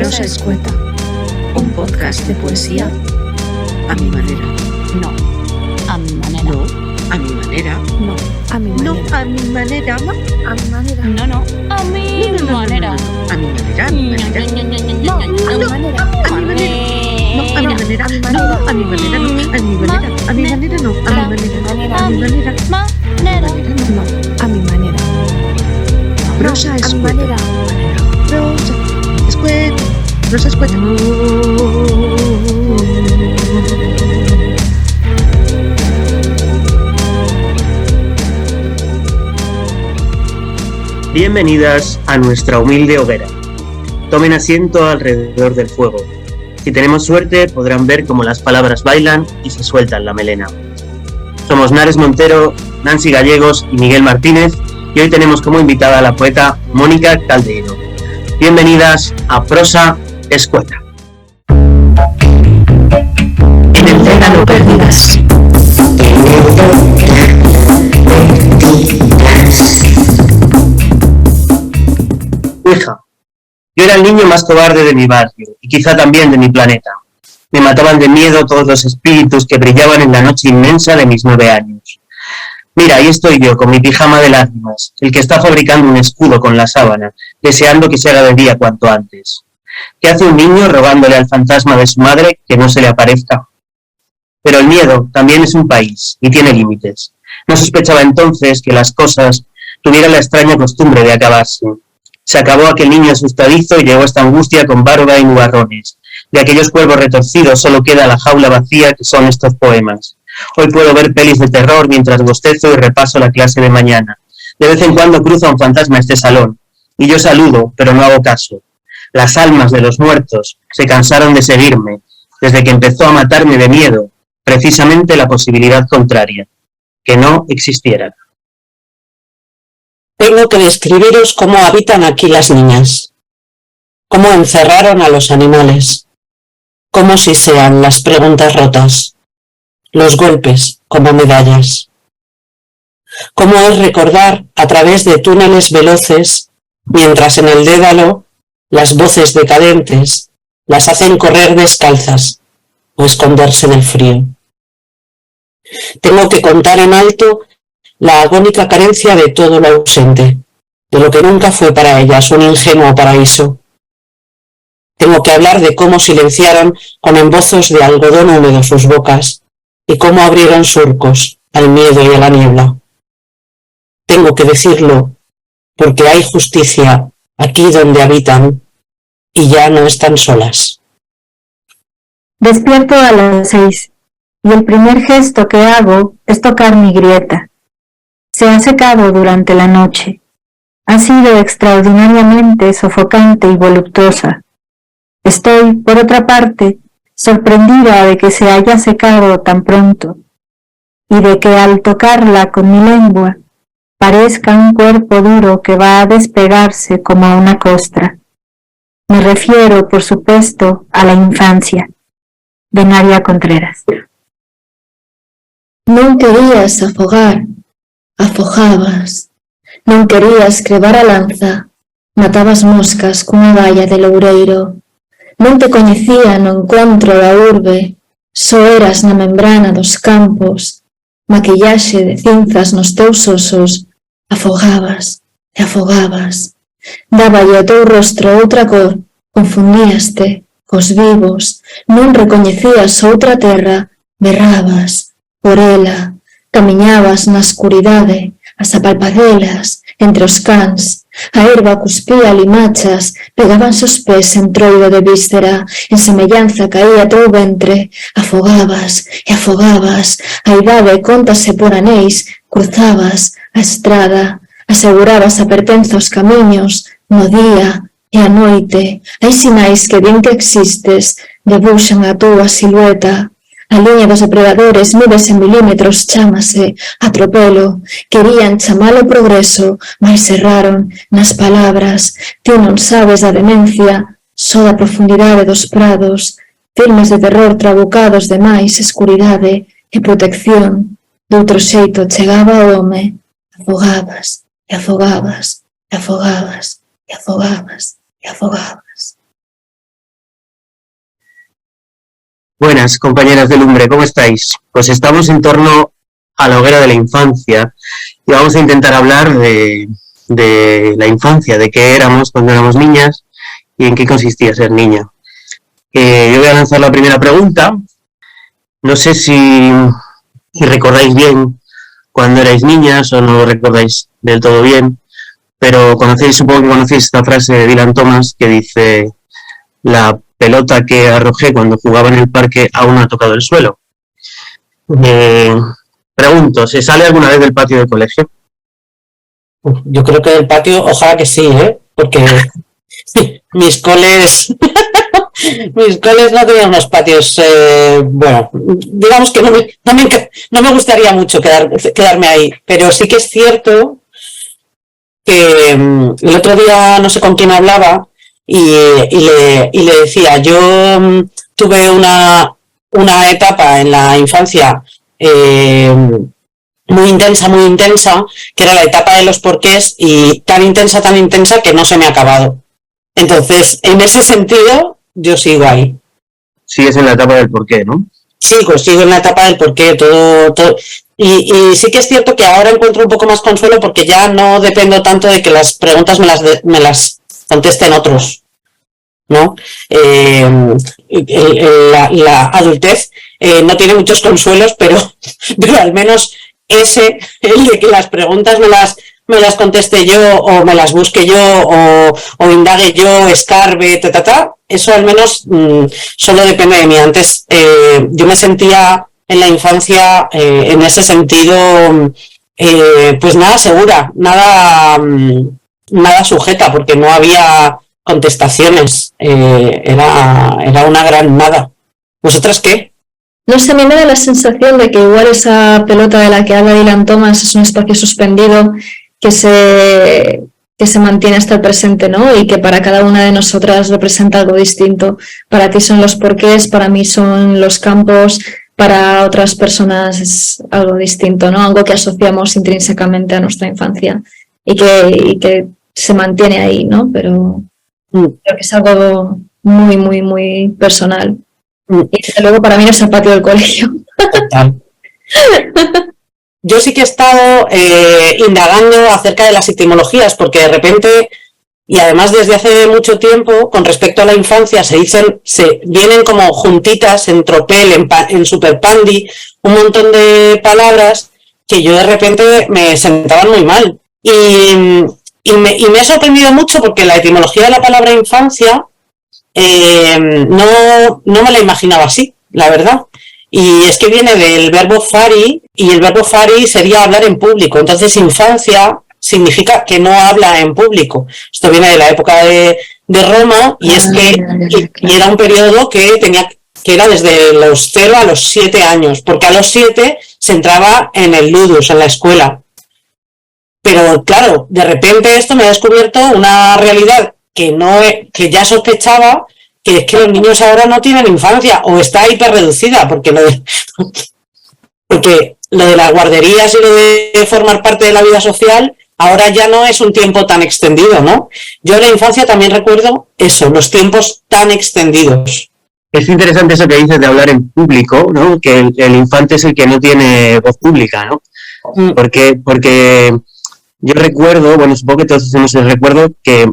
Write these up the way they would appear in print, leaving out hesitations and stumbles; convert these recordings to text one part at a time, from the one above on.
Prosa Escueta, un podcast de poesía a mi manera. No, a mi manera. No, a mi manera. No, a mi manera. No, a mi manera. A mi manera. No, no, a mi manera. A mi manera, a mi manera. No, a mi manera. A mi manera. No, a mi manera. No, a mi manera, no. A mi manera. A mi manera, no. A mi manera. A mi manera. No, a mi manera. Prosa A mi Escueta. manera. Prosa Escueta. Prosa Escueta. Bienvenidas a nuestra humilde hoguera. Tomen asiento alrededor del fuego. Si tenemos suerte, podrán ver cómo las palabras bailan y se sueltan la melena. Somos Nares Montero, Nancy Gallegos y Miguel Martínez, y hoy tenemos como invitada a la poeta Mónica Caldeiro. Bienvenidas a Prosa Escueta. En el dédalo perdidas. Hija, yo era el niño más cobarde de mi barrio y quizá también de mi planeta. Me mataban de miedo todos los espíritus que brillaban en la noche inmensa de mis 9 años. Mira, ahí estoy yo con mi pijama de lágrimas, el que está fabricando un escudo con la sábana, deseando que se haga de día cuanto antes. ¿Qué hace un niño rogándole al fantasma de su madre que no se le aparezca? Pero el miedo también es un país y tiene límites. No sospechaba entonces que las cosas tuvieran la extraña costumbre de acabarse. Se acabó aquel niño asustadizo y llegó esta angustia con barba y nubarrones. De aquellos cuervos retorcidos solo queda la jaula vacía que son estos poemas. Hoy puedo ver pelis de terror mientras bostezo y repaso la clase de mañana. De vez en cuando cruza un fantasma este salón, y yo saludo, pero no hago caso. Las almas de los muertos se cansaron de seguirme, desde que empezó a matarme de miedo, precisamente la posibilidad contraria, que no existiera. Tengo que describiros cómo habitan aquí las niñas, cómo encerraron a los animales, cómo sisean las preguntas rotas, los golpes como medallas. Cómo es recordar a través de túneles veloces, mientras en el dédalo las voces decadentes las hacen correr descalzas o esconderse del frío. Tengo que contar en alto la agónica carencia de todo lo ausente, de lo que nunca fue para ellas un ingenuo paraíso. Tengo que hablar de cómo silenciaron con embozos de algodón húmedo sus bocas y cómo abrieron surcos al miedo y a la niebla. Tengo que decirlo porque hay justicia aquí donde habitan y ya no están solas. Despierto a las 6 y el primer gesto que hago es tocar mi grieta. Se ha secado durante la noche. Ha sido extraordinariamente sofocante y voluptuosa. Estoy, por otra parte, sorprendida de que se haya secado tan pronto y de que al tocarla con mi lengua parezca un cuerpo duro que va a despegarse como una costra. Me refiero, por supuesto, a la infancia. De Naria Contreras. Non querías afogar, afojabas. Non querías crevar a lanza, matabas moscas cunha valla de loureiro. Non te coñecía no encontro da urbe, só eras na membrana dos campos, maquillaxe de cinzas nos teus osos, afogabas e afogabas. Dáballe ao teu rostro outra cor, confundíaste cos vivos, non recoñecías outra terra, berrabas por ela, camiñabas na escuridade, as apalpadelas, entre os cans, a herba cuspía limachas, pegábanse os pés en troido de víscera, en semellanza caía teu ventre, afogabas e afogabas, a idade contase por anéis, cruzabas a estrada, asegurabas a pertenza aos camiños, no día e a noite, hai sinais que din que existes, debuxan a túa silueta. A liña dos depredadores mides en milímetros, chámase atropelo. Querían chamalo progreso, mais erraron nas palabras. Ti non sabes da demencia, só da profundidade dos prados. Filmes de terror trabucados de máis escuridade e protección. Doutro xeito chegaba o home. Afogabas, e afogabas, e afogabas, e afogabas, e afogabas. Buenas, compañeras de lumbre, ¿cómo estáis? Pues estamos en torno a la hoguera de la infancia y vamos a intentar hablar de la infancia, de qué éramos cuando éramos niñas y en qué consistía ser niña. Yo voy a lanzar la primera pregunta. No sé si recordáis bien cuando erais niñas o no lo recordáis del todo bien, pero supongo que conocéis esta frase de Dylan Thomas que dice: la pelota que arrojé cuando jugaba en el parque aún no ha tocado el suelo. Pregunto, ¿se sale alguna vez del patio del colegio? Yo creo que del patio, ojalá que sí, porque mis coles no tenían unos patios, bueno, digamos que no me gustaría mucho quedarme ahí, pero sí que es cierto que el otro día no sé con quién hablaba y le decía, yo tuve una etapa en la infancia muy intensa, que era la etapa de los porqués, y tan intensa que no se me ha acabado. Entonces, en ese sentido, yo sigo ahí. Sigues en la etapa del porqué, ¿no? Sigo en la etapa del porqué, todo. Y sí que es cierto que ahora encuentro un poco más consuelo porque ya no dependo tanto de que las preguntas me las contesten otros, ¿no? La adultez no tiene muchos consuelos, pero al menos el de que las preguntas me las conteste yo, o me las busque yo, o indague yo, escarbe, eso al menos solo depende de mí. Antes yo me sentía en la infancia en ese sentido pues nada segura, nada sujeta, porque no había contestaciones, era una gran nada. ¿Vosotras qué? No sé, a mí me da la sensación de que igual esa pelota de la que habla Dylan Thomas es un espacio suspendido que se mantiene hasta el presente, ¿no? Y que para cada una de nosotras representa algo distinto. Para ti son los porqués, para mí son los campos, para otras personas es algo distinto, ¿no? Algo que asociamos intrínsecamente a nuestra infancia y que se mantiene ahí, ¿no? Pero creo que es algo muy, muy, muy personal. Y desde luego para mí no es el patio del colegio. Total. Yo sí que he estado indagando acerca de las etimologías, porque de repente, y además desde hace mucho tiempo, con respecto a la infancia, se vienen como juntitas en tropel, en superpandi, un montón de palabras que yo de repente me sentaban muy mal. Y me ha sorprendido mucho porque la etimología de la palabra infancia no me la imaginaba así, la verdad. Y es que viene del verbo fari, y el verbo fari sería hablar en público. Entonces, infancia significa que no habla en público. Esto viene de la época de Roma, y es que y era un periodo que era desde los 0 a los 7 años, porque a los 7 se entraba en el ludus, en la escuela. Pero claro, de repente esto me ha descubierto una realidad que ya sospechaba, que es que los niños ahora no tienen infancia, o está hiperreducida, porque lo de las guarderías y lo de formar parte de la vida social ahora ya no es un tiempo tan extendido, ¿no? Yo en la infancia también recuerdo eso, los tiempos tan extendidos. Es interesante eso que dices de hablar en público, ¿no? Que el infante es el que no tiene voz pública, ¿no? Porque yo recuerdo, bueno, supongo que todos tenemos el recuerdo, que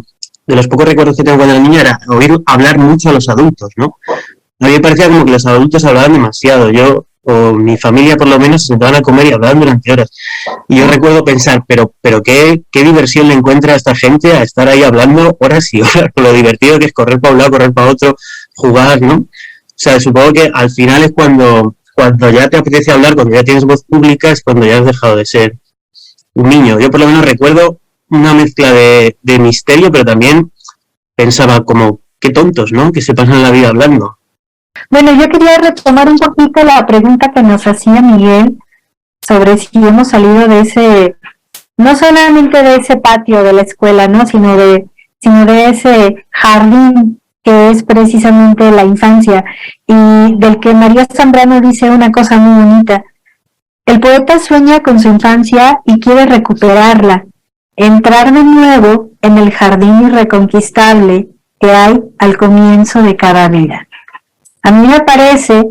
de los pocos recuerdos que tengo cuando era niña era oír hablar mucho a los adultos, ¿no? A mí me parecía como que los adultos hablaban demasiado. Yo, o mi familia por lo menos, se sentaban a comer y hablaban durante horas. Y yo recuerdo pensar, pero qué diversión le encuentra a esta gente a estar ahí hablando horas y horas, con lo divertido que es correr para un lado, correr para otro, jugar, ¿no? O sea, supongo que al final es cuando ya te apetece hablar, cuando ya tienes voz pública, es cuando ya has dejado de ser un niño. Yo por lo menos recuerdo una mezcla de misterio, pero también pensaba como, qué tontos, ¿no? Que se pasan la vida hablando. Bueno, yo quería retomar un poquito la pregunta que nos hacía Miguel sobre si hemos salido de ese, no solamente de ese patio de la escuela, ¿no? sino de ese jardín que es precisamente la infancia, y del que María Zambrano dice una cosa muy bonita. El poeta sueña con su infancia y quiere recuperarla, entrar de nuevo en el jardín irreconquistable que hay al comienzo de cada vida. A mí me parece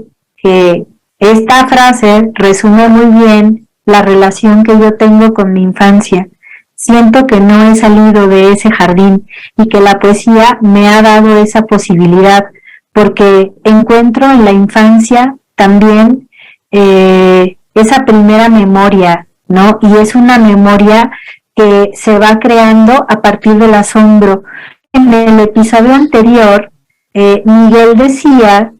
que esta frase resume muy bien la relación que yo tengo con mi infancia. Siento que no he salido de ese jardín y que la poesía me ha dado esa posibilidad, porque encuentro en la infancia también esa primera memoria, ¿no? Y es una memoria que se va creando a partir del asombro. En el episodio anterior, Miguel decía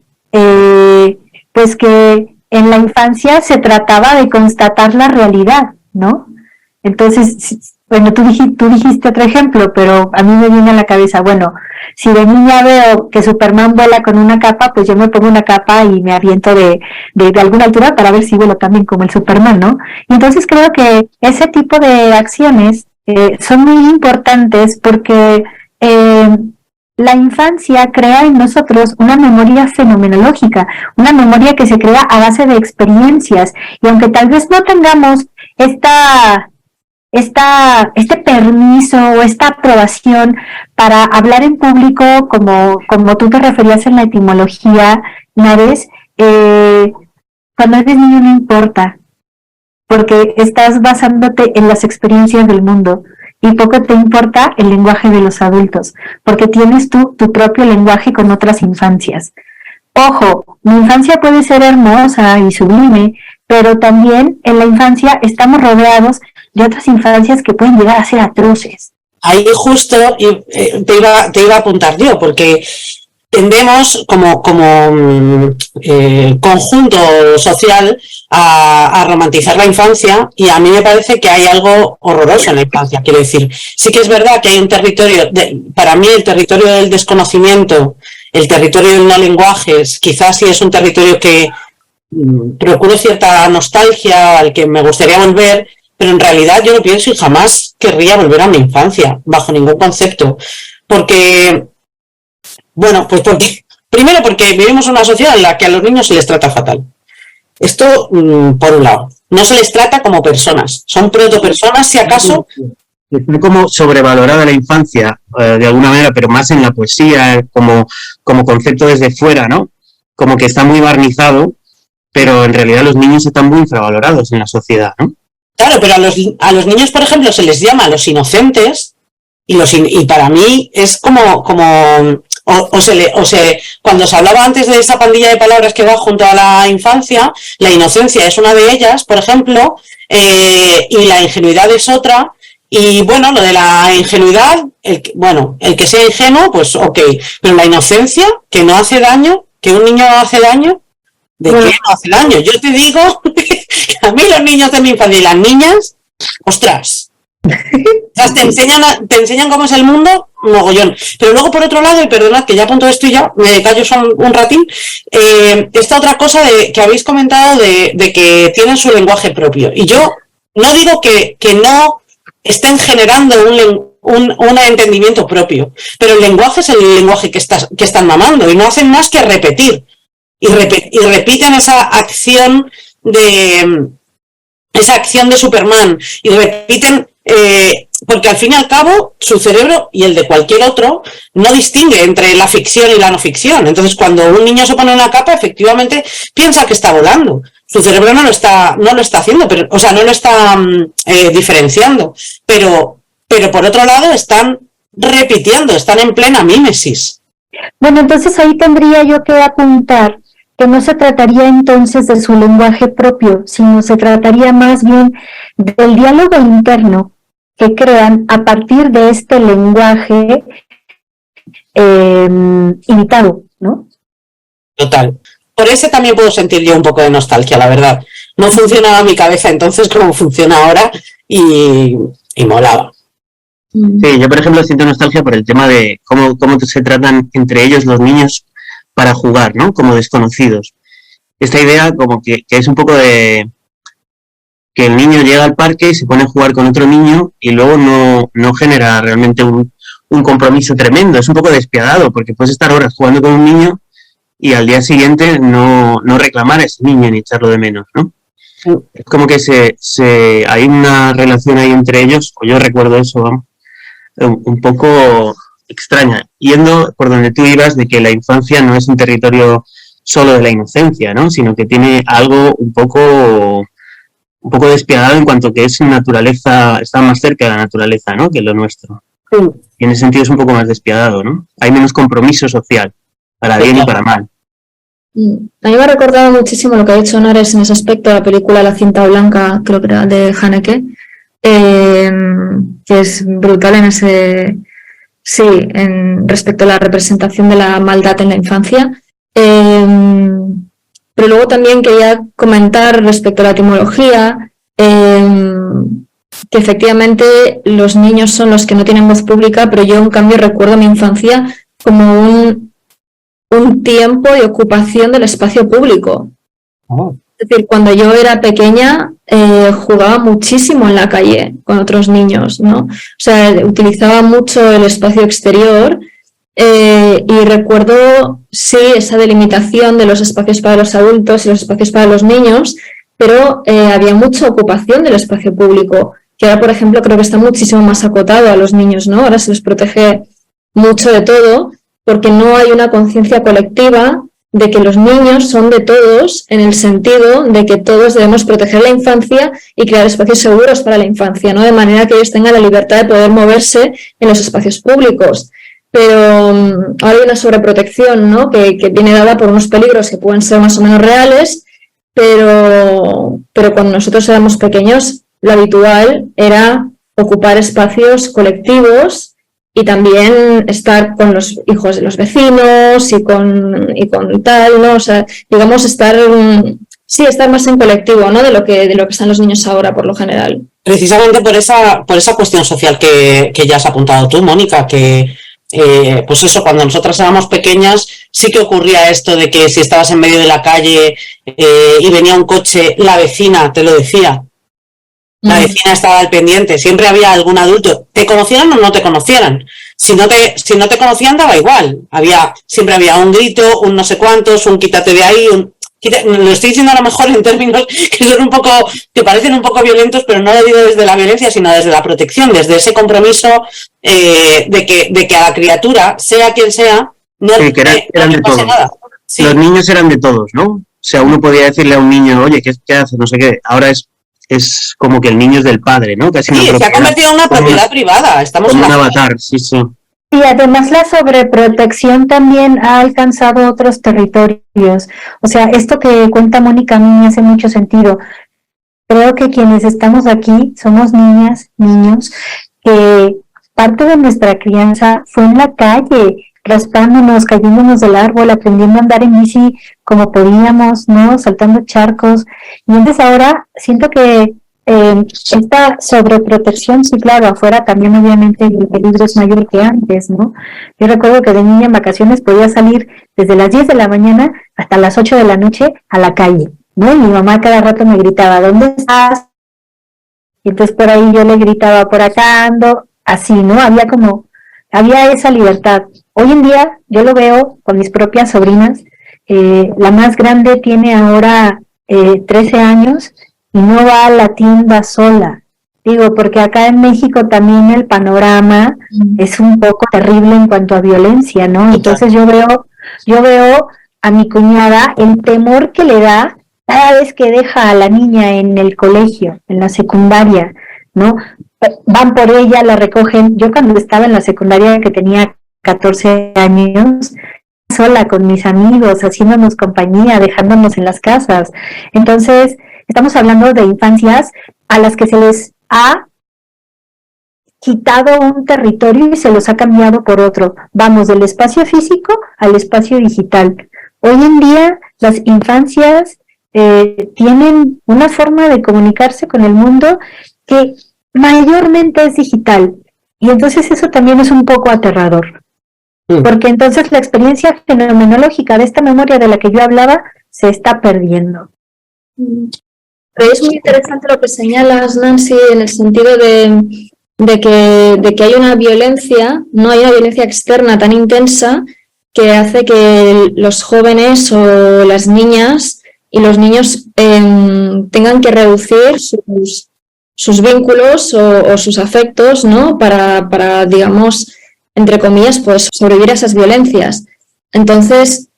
pues que en la infancia se trataba de constatar la realidad, ¿no? Entonces, bueno, tú dijiste otro ejemplo, pero a mí me viene a la cabeza, bueno, si de niña veo que Superman vuela con una capa, pues yo me pongo una capa y me aviento de alguna altura para ver si vuelo también como el Superman, ¿no? Y entonces creo que ese tipo de acciones son muy importantes porque la infancia crea en nosotros una memoria fenomenológica, una memoria que se crea a base de experiencias, y aunque tal vez no tengamos este permiso o esta aprobación para hablar en público, como tú te referías en la etimología, Nares, cuando eres niño no importa, porque estás basándote en las experiencias del mundo, y poco te importa el lenguaje de los adultos, porque tienes tu propio lenguaje con otras infancias. Ojo, mi infancia puede ser hermosa y sublime, pero también en la infancia estamos rodeados de otras infancias que pueden llegar a ser atroces. Ahí justo te iba a apuntar yo, porque tendemos como conjunto social a romantizar la infancia, y a mí me parece que hay algo horroroso en la infancia. Quiero decir, sí que es verdad que hay un territorio, para mí el territorio del desconocimiento, el territorio del no lenguajes, quizás sí es un territorio que procuro cierta nostalgia, al que me gustaría volver, pero en realidad yo no pienso y jamás querría volver a mi infancia, bajo ningún concepto. Porque, bueno, pues primero porque vivimos en una sociedad en la que a los niños se les trata fatal. Esto, por un lado, no se les trata como personas, son protopersonas, si acaso. Está como sobrevalorada la infancia, de alguna manera, pero más en la poesía, como concepto desde fuera, ¿no? Como que está muy barnizado, pero en realidad los niños están muy infravalorados en la sociedad, ¿no? Claro, pero a los niños, por ejemplo, se les llama los inocentes, y para mí es cuando se hablaba antes de esa pandilla de palabras que va junto a la infancia, la inocencia es una de ellas, por ejemplo, y la ingenuidad es otra. Y bueno, lo de la ingenuidad, el que sea ingenuo, pues ok, pero la inocencia, que no hace daño, que un niño no hace daño, ¿de qué no hace daño? Yo te digo que a mí los niños de mi infancia y las niñas, ostras, te enseñan cómo es el mundo, mogollón. Pero luego, por otro lado, y perdonad que ya apunto esto y ya me callo un ratín, esta otra cosa que habéis comentado de que tienen su lenguaje propio. Y yo no digo que no estén generando un entendimiento propio, pero el lenguaje es el lenguaje que están mamando, y no hacen más que repetir. Y repiten esa acción de Superman, y repiten porque al fin y al cabo su cerebro y el de cualquier otro no distingue entre la ficción y la no ficción. Entonces, cuando un niño se pone una capa, efectivamente piensa que está volando. Su cerebro no lo está haciendo, pero, o sea, no lo está diferenciando. Pero por otro lado están repitiendo, están en plena mímesis. Bueno, entonces ahí tendría yo que apuntar que no se trataría entonces de su lenguaje propio, sino se trataría más bien del diálogo interno que crean a partir de este lenguaje imitado, ¿no? Total. Por ese también puedo sentir yo un poco de nostalgia, la verdad. No funcionaba mi cabeza entonces como funciona ahora, y molaba. Sí, yo por ejemplo siento nostalgia por el tema de cómo se tratan entre ellos los niños para jugar, ¿no? Como desconocidos. Esta idea como que es un poco de que el niño llega al parque y se pone a jugar con otro niño y luego no genera realmente un compromiso tremendo. Es un poco despiadado porque puedes estar horas jugando con un niño y al día siguiente no reclamar a ese niño ni echarlo de menos, ¿no? Es como que hay una relación ahí entre ellos, o yo recuerdo eso, vamos, un poco extraña, yendo por donde tú ibas, de que la infancia no es un territorio solo de la inocencia, ¿no? Sino que tiene algo un poco despiadado en cuanto que es naturaleza, está más cerca de la naturaleza, ¿no? Que lo nuestro. Sí. Y en ese sentido es un poco más despiadado, ¿no? Hay menos compromiso social, para bien y para mal. A mí me ha recordado muchísimo lo que ha dicho Nares en ese aspecto, la película La cinta blanca, creo que era de Haneke, que es brutal en ese, sí, respecto a la representación de la maldad en la infancia. Pero luego también quería comentar respecto a la etimología, que efectivamente los niños son los que no tienen voz pública, pero yo en cambio recuerdo mi infancia como un tiempo de ocupación del espacio público. Oh. Es decir, cuando yo era pequeña jugaba muchísimo en la calle con otros niños, ¿no? O sea, utilizaba mucho el espacio exterior y recuerdo, sí, esa delimitación de los espacios para los adultos y los espacios para los niños, pero había mucha ocupación del espacio público, que ahora, por ejemplo, creo que está muchísimo más acotado a los niños, ¿no? Ahora se les protege mucho de todo, porque no hay una conciencia colectiva de que los niños son de todos, en el sentido de que todos debemos proteger la infancia y crear espacios seguros para la infancia, ¿no? De manera que ellos tengan la libertad de poder moverse en los espacios públicos. Pero ahora hay una sobreprotección, ¿no? que viene dada por unos peligros que pueden ser más o menos reales, pero cuando nosotros éramos pequeños, lo habitual era ocupar espacios colectivos y también estar con los hijos de los vecinos y con tal, ¿no? O sea, digamos, estar más en colectivo, ¿no? De lo que están los niños ahora, por lo general. Precisamente por esa cuestión social que ya has apuntado tú, Mónica, que pues eso, cuando nosotras éramos pequeñas sí que ocurría esto de que si estabas en medio de la calle y venía un coche, la vecina te lo decía. La vecina estaba al pendiente, siempre había algún adulto, te conocieran o no te conocieran. Si no te conocían, daba igual. Siempre había un grito, un no sé cuántos, un quítate de ahí, lo estoy diciendo a lo mejor en términos que parecen un poco violentos, pero no lo digo desde la violencia, sino desde la protección, desde ese compromiso de que a la criatura, sea quien sea, no Sí, que eran le de pase todos. nada. Sí. Los niños eran de todos, ¿no? O sea, uno podía decirle a un niño, oye, ¿qué haces? No sé qué. Ahora es como que el niño es del padre, ¿no? Casi Sí, se ha convertido en una propiedad privada. Estamos como en un la... avatar, sí, sí. Y además la sobreprotección también ha alcanzado otros territorios. O sea, esto que cuenta Mónica a mí me hace mucho sentido. Creo que quienes estamos aquí somos niñas, niños, que parte de nuestra crianza fue en la calle, raspándonos, cayéndonos del árbol, aprendiendo a andar en bici como podíamos, ¿no? Saltando charcos. Y entonces ahora siento que esta sobreprotección, sí, claro, afuera también obviamente el peligro es mayor que antes, ¿no? Yo recuerdo que de niña en vacaciones podía salir desde las 10 de la mañana hasta las 8 de la noche a la calle, ¿no? Y mi mamá cada rato me gritaba, ¿dónde estás? Y entonces por ahí yo le gritaba, por acá ando, así, ¿no? Había esa libertad. Hoy en día yo lo veo con mis propias sobrinas, la más grande tiene ahora 13 años, y no va a la tienda sola. Digo, porque acá en México también el panorama es un poco terrible en cuanto a violencia, ¿no? Entonces yo veo a mi cuñada el temor que le da cada vez que deja a la niña en el colegio, en la secundaria, ¿no? Van por ella, la recogen. Yo cuando estaba en la secundaria, que tenía 14 años, sola con mis amigos, haciéndonos compañía, dejándonos en las casas. Entonces, estamos hablando de infancias a las que se les ha quitado un territorio y se los ha cambiado por otro. Vamos del espacio físico al espacio digital. Hoy en día las infancias tienen una forma de comunicarse con el mundo que mayormente es digital. Y entonces eso también es un poco aterrador. Porque entonces la experiencia fenomenológica de esta memoria de la que yo hablaba se está perdiendo. Pero es muy interesante lo que señalas, Nancy, en el sentido de que hay una violencia, no hay una violencia externa tan intensa que hace que los jóvenes o las niñas y los niños tengan que reducir sus vínculos o sus afectos, ¿no? Para, digamos, entre comillas, pues sobrevivir a esas violencias. Entonces,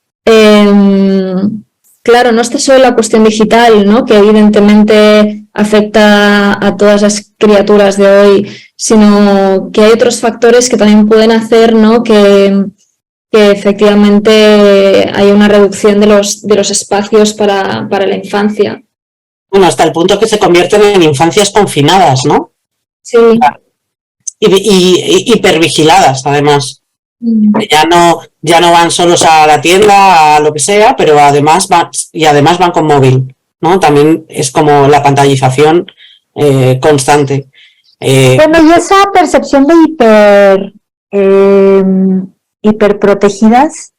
Claro, no está solo la cuestión digital, ¿no? Que evidentemente afecta a todas las criaturas de hoy, sino que hay otros factores que también pueden hacer, ¿no? que efectivamente hay una reducción de los espacios para la infancia. Bueno, hasta el punto que se convierten en infancias confinadas, ¿no? Sí. Y hipervigiladas, además. Ya no van solos a la tienda, a lo que sea, pero además van con móvil, ¿no? También es como la pantallización constante. Bueno, y esa percepción de hiperprotegidas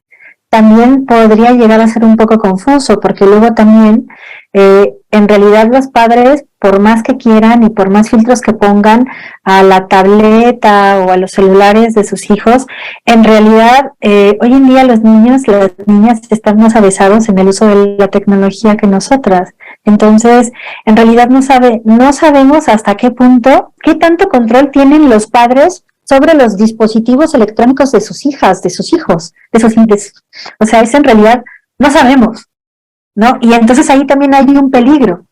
también podría llegar a ser un poco confuso, porque luego también, en realidad los padres, por más que quieran y por más filtros que pongan a la tableta o a los celulares de sus hijos, en realidad hoy en día los niños, las niñas están más avesados en el uso de la tecnología que nosotras. Entonces, en realidad no sabemos hasta qué punto, qué tanto control tienen los padres sobre los dispositivos electrónicos de sus hijas, de sus hijos, o sea, eso en realidad no sabemos, ¿no? Y entonces ahí también hay un peligro.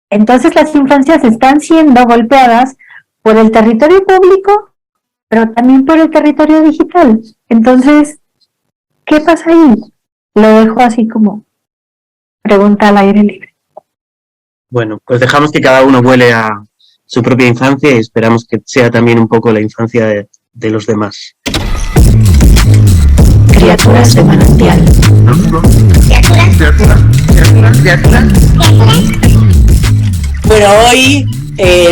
Entonces las infancias están siendo golpeadas por el territorio público, pero también por el territorio digital. Entonces, ¿qué pasa ahí? Lo dejo así como pregunta al aire libre. Bueno, pues dejamos que cada uno vuele a su propia infancia y esperamos que sea también un poco la infancia de los demás. Criaturas de manantial. Criaturas. Bueno, hoy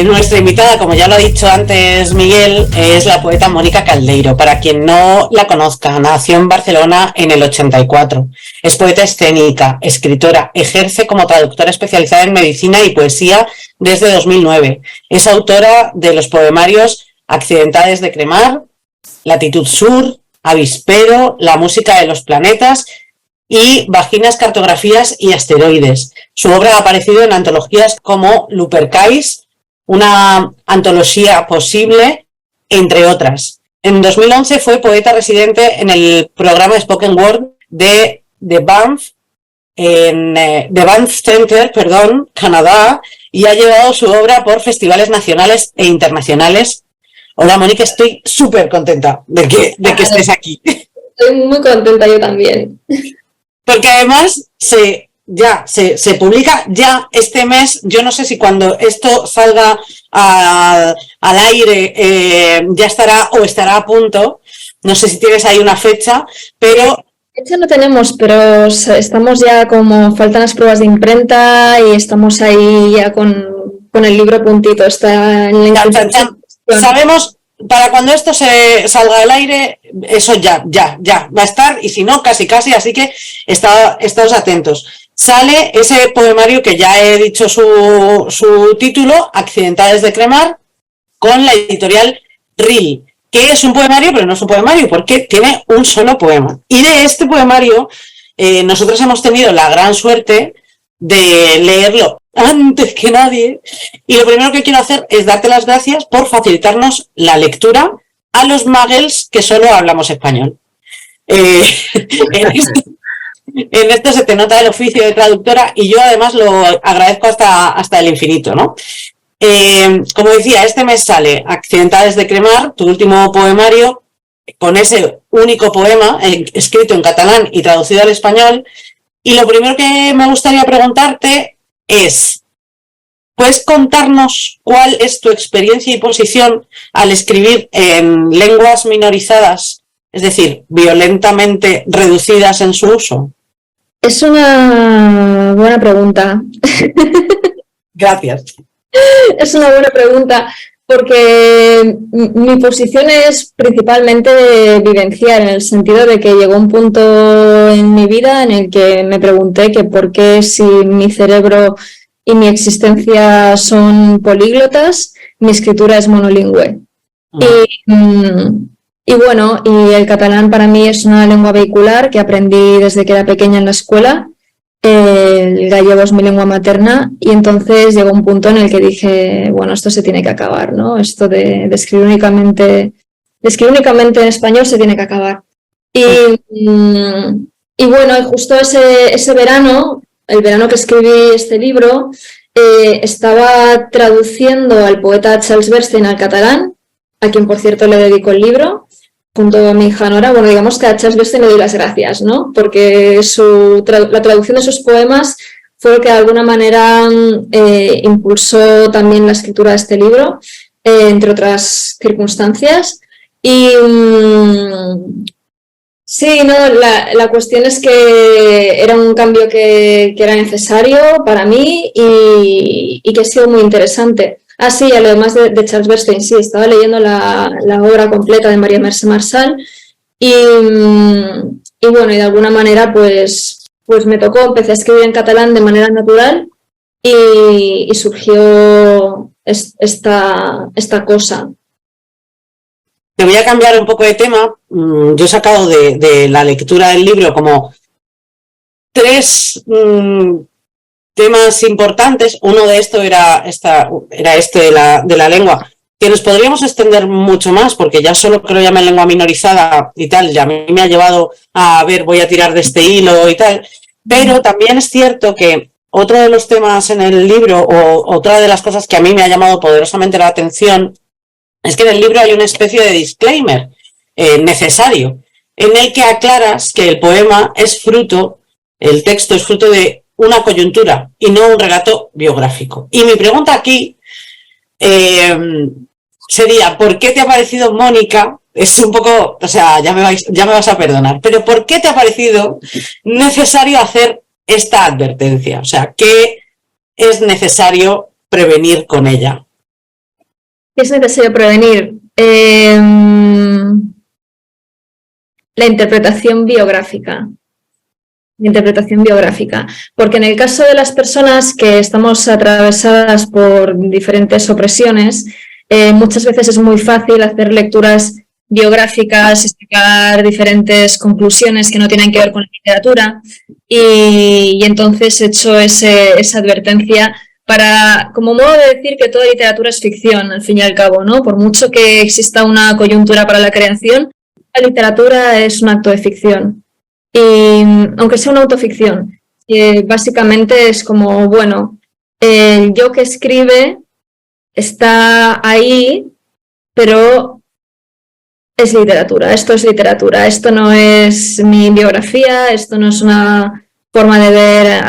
nuestra invitada, como ya lo ha dicho antes Miguel, es la poeta Mónica Caldeiro. Para quien no la conozca, nació en Barcelona en el 84. Es poeta escénica, escritora, ejerce como traductora especializada en medicina y poesía desde 2009. Es autora de los poemarios Accidentades de Cremar, Latitud Sur, Avispero, La música de los planetas y Vaginas, cartografías y asteroides. Su obra ha aparecido en antologías como Lupercais, una antología posible, entre otras. En 2011 fue poeta residente en el programa Spoken Word de The Banff Center, Canadá, y ha llevado su obra por festivales nacionales e internacionales. Hola Mónica, estoy súper contenta de que estés aquí. Estoy muy contenta yo también. Porque además se publica ya este mes. Yo no sé si cuando esto salga al aire ya estará o estará a punto. No sé si tienes ahí una fecha, pero... Fecha no tenemos, pero estamos ya como... Faltan las pruebas de imprenta y estamos ahí ya con el libro a puntito. Está en la Sabemos... Para cuando esto se salga al aire, eso ya va a estar, y si no, casi, así que estáos atentos. Sale ese poemario que ya he dicho su título, Accidentades de Cremar, con la editorial RIL, que es un poemario, pero no es un poemario, porque tiene un solo poema. Y de este poemario, nosotros hemos tenido la gran suerte de leerlo antes que nadie, y lo primero que quiero hacer es darte las gracias por facilitarnos la lectura a los muggles que solo hablamos español. En esto se te nota el oficio de traductora y yo además lo agradezco hasta el infinito, ¿no? Como decía, este mes sale Accidentades de Cremar, tu último poemario, con ese único poema escrito en catalán y traducido al español, y lo primero que me gustaría preguntarte es, ¿puedes contarnos cuál es tu experiencia y posición al escribir en lenguas minorizadas, es decir, violentamente reducidas en su uso? Es una buena pregunta. Gracias. Es una buena pregunta porque mi posición es principalmente vivenciar, en el sentido de que llegó un punto en mi vida en el que me pregunté que por qué, si mi cerebro y mi existencia son políglotas, mi escritura es monolingüe. Y bueno, y el catalán para mí es una lengua vehicular que aprendí desde que era pequeña en la escuela. El gallego es mi lengua materna, y entonces llegó un punto en el que dije, bueno, esto se tiene que acabar, ¿no? Esto de escribir únicamente en español se tiene que acabar. Y Y bueno, y justo ese verano, el verano que escribí este libro, estaba traduciendo al poeta Charles Bernstein al catalán, a quien por cierto le dedico el libro, junto a mi hija Nora. Bueno, digamos que a Charles Bernstein le doy las gracias, ¿no? Porque la traducción de sus poemas fue lo que de alguna manera impulsó también la escritura de este libro, entre otras circunstancias. Y sí, no, la cuestión es que era un cambio que era necesario para mí y que ha sido muy interesante. Ah, sí, además de Charles Bernstein, sí, estaba leyendo la obra completa de Maria Mercè Marçal y bueno, y de alguna manera pues me tocó, empecé a escribir en catalán de manera natural y surgió esta cosa. Te voy a cambiar un poco de tema. Yo he sacado de la lectura del libro como 3 temas importantes. Uno de esto era este de la lengua, que nos podríamos extender mucho más, porque ya solo que lo llamen lengua minorizada y tal, ya a mí me ha llevado a ver, voy a tirar de este hilo y tal. Pero también es cierto que otro de los temas en el libro, o otra de las cosas que a mí me ha llamado poderosamente la atención, es que en el libro hay una especie de disclaimer necesario, en el que aclaras que el poema es fruto, el texto es fruto de una coyuntura y no un relato biográfico. Y mi pregunta aquí sería, ¿por qué te ha parecido, Mónica? Es un poco, o sea, ya me vas a perdonar, pero ¿por qué te ha parecido necesario hacer esta advertencia? O sea, ¿qué es necesario prevenir con ella? ¿Qué es necesario prevenir? La interpretación biográfica. Porque en el caso de las personas que estamos atravesadas por diferentes opresiones, muchas veces es muy fácil hacer lecturas biográficas, explicar diferentes conclusiones que no tienen que ver con la literatura y entonces he hecho esa advertencia como modo de decir que toda literatura es ficción, al fin y al cabo, ¿no? Por mucho que exista una coyuntura para la creación, la literatura es un acto de ficción. Y aunque sea una autoficción, básicamente es como, bueno, el yo que escribe está ahí, pero es literatura, esto no es mi biografía, esto no es una forma de ver,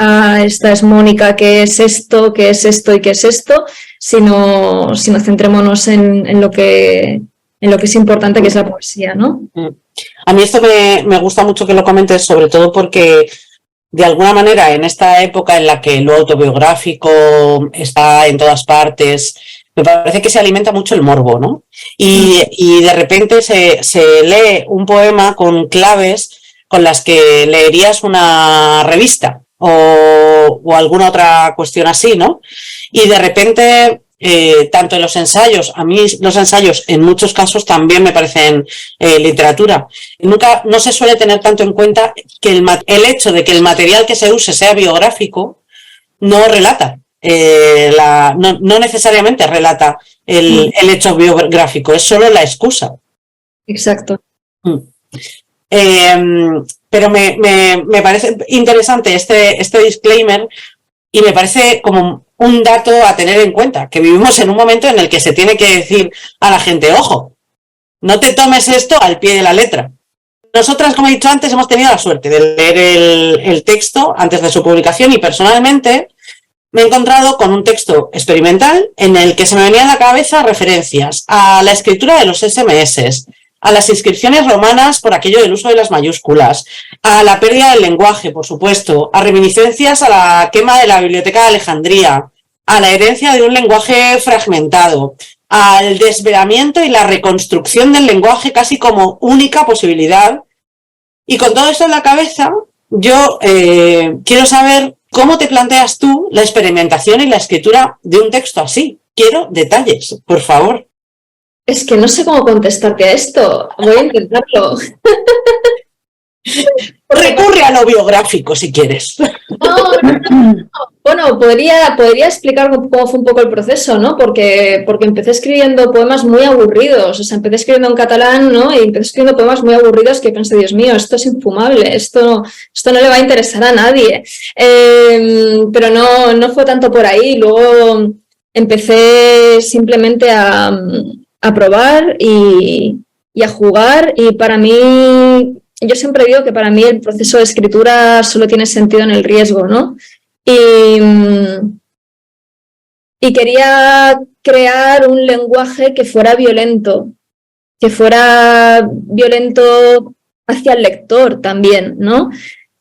esta es Mónica, qué es esto y qué es esto, sino centrémonos en lo que es importante, que es la poesía, ¿no? A mí esto me gusta mucho que lo comentes, sobre todo porque de alguna manera en esta época en la que lo autobiográfico está en todas partes, me parece que se alimenta mucho el morbo, ¿no? Y de repente se lee un poema con claves con las que leerías una revista o alguna otra cuestión así, ¿no? Y de repente, tanto en los ensayos, a mí los ensayos en muchos casos también me parecen literatura. No se suele tener tanto en cuenta que el hecho de que el material que se use sea biográfico no relata. No necesariamente relata el hecho biográfico, es solo la excusa. Exacto. Pero me parece interesante este disclaimer y me parece como un dato a tener en cuenta, que vivimos en un momento en el que se tiene que decir a la gente, ojo, no te tomes esto al pie de la letra. Nosotras, como he dicho antes, hemos tenido la suerte de leer el texto antes de su publicación y personalmente me he encontrado con un texto experimental en el que se me venían a la cabeza referencias a la escritura de los SMS, a las inscripciones romanas por aquello del uso de las mayúsculas, a la pérdida del lenguaje, por supuesto, a reminiscencias a la quema de la Biblioteca de Alejandría, a la herencia de un lenguaje fragmentado, al desvelamiento y la reconstrucción del lenguaje casi como única posibilidad. Y con todo esto en la cabeza, yo quiero saber cómo te planteas tú la experimentación y la escritura de un texto así. Quiero detalles, por favor. Es que no sé cómo contestarte a esto. Voy a intentarlo. Recurre a lo biográfico si quieres. No. Bueno, podría explicar cómo fue un poco el proceso, ¿no? Porque empecé escribiendo poemas muy aburridos, o sea, empecé escribiendo en catalán, ¿no? Y empecé escribiendo poemas muy aburridos que pensé, Dios mío, esto es infumable, esto no le va a interesar a nadie. Pero no fue tanto por ahí, luego empecé simplemente a probar y a jugar, y para mí, yo siempre digo que para mí el proceso de escritura solo tiene sentido en el riesgo, ¿no? Y quería crear un lenguaje que fuera violento hacia el lector también, ¿no?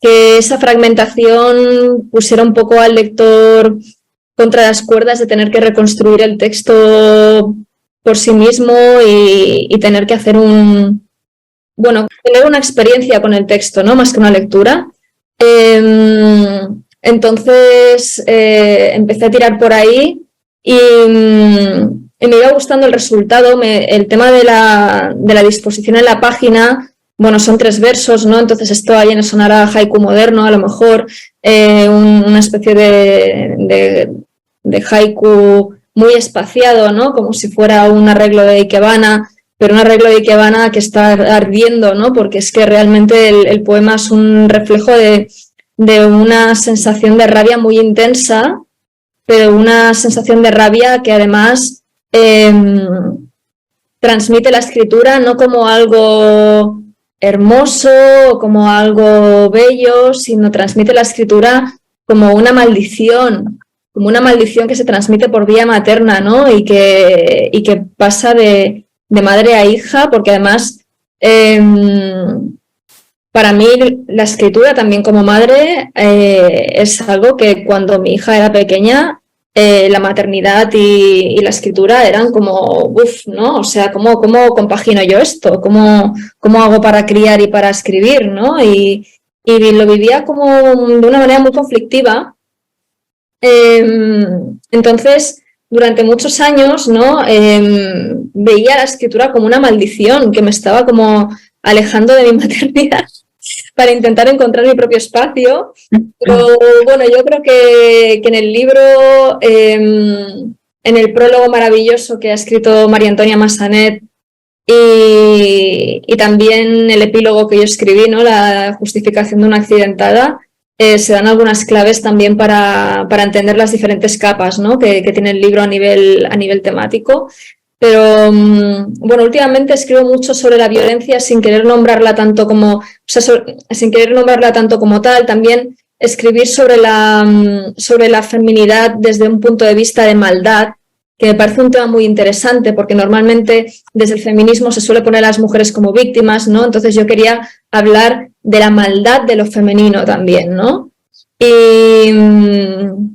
Que esa fragmentación pusiera un poco al lector contra las cuerdas de tener que reconstruir el texto por sí mismo y tener que hacer tener una experiencia con el texto, ¿no? Más que una lectura. Entonces empecé a tirar por ahí y me iba gustando el resultado. El tema de la disposición en la página, bueno, son 3 versos, ¿no? Entonces esto a quienes sonará haiku moderno, a lo mejor una especie de haiku muy espaciado, ¿no? Como si fuera un arreglo de Ikebana, pero un arreglo de Ikebana que está ardiendo, ¿no? Porque es que realmente el poema es un reflejo de una sensación de rabia muy intensa, pero una sensación de rabia que además transmite la escritura no como algo hermoso o como algo bello, sino transmite la escritura como una maldición que se transmite por vía materna, ¿no? Y que pasa de madre a hija, porque además para mí la escritura también como madre es algo que cuando mi hija era pequeña, la maternidad y la escritura eran como, ¿no? O sea, ¿cómo compagino yo esto? ¿Cómo hago para criar y para escribir, ¿no? Y lo vivía como de una manera muy conflictiva. Entonces, durante muchos años, ¿no? Veía la escritura como una maldición que me estaba como alejando de mi maternidad para intentar encontrar mi propio espacio. Pero bueno, yo creo que en el libro, en el prólogo maravilloso que ha escrito María Antonia Massanet y también el epílogo que yo escribí, ¿no? La justificación de una accidentada, se dan algunas claves también para entender las diferentes capas, ¿no? que tiene el libro a nivel temático. Pero bueno, últimamente escribo mucho sobre la violencia sin querer nombrarla tanto como, sin querer nombrarla tanto como tal. También escribir sobre la feminidad desde un punto de vista de maldad, que me parece un tema muy interesante, porque normalmente desde el feminismo se suele poner a las mujeres como víctimas, ¿no? Entonces yo quería hablar de la maldad de lo femenino también, ¿no? Y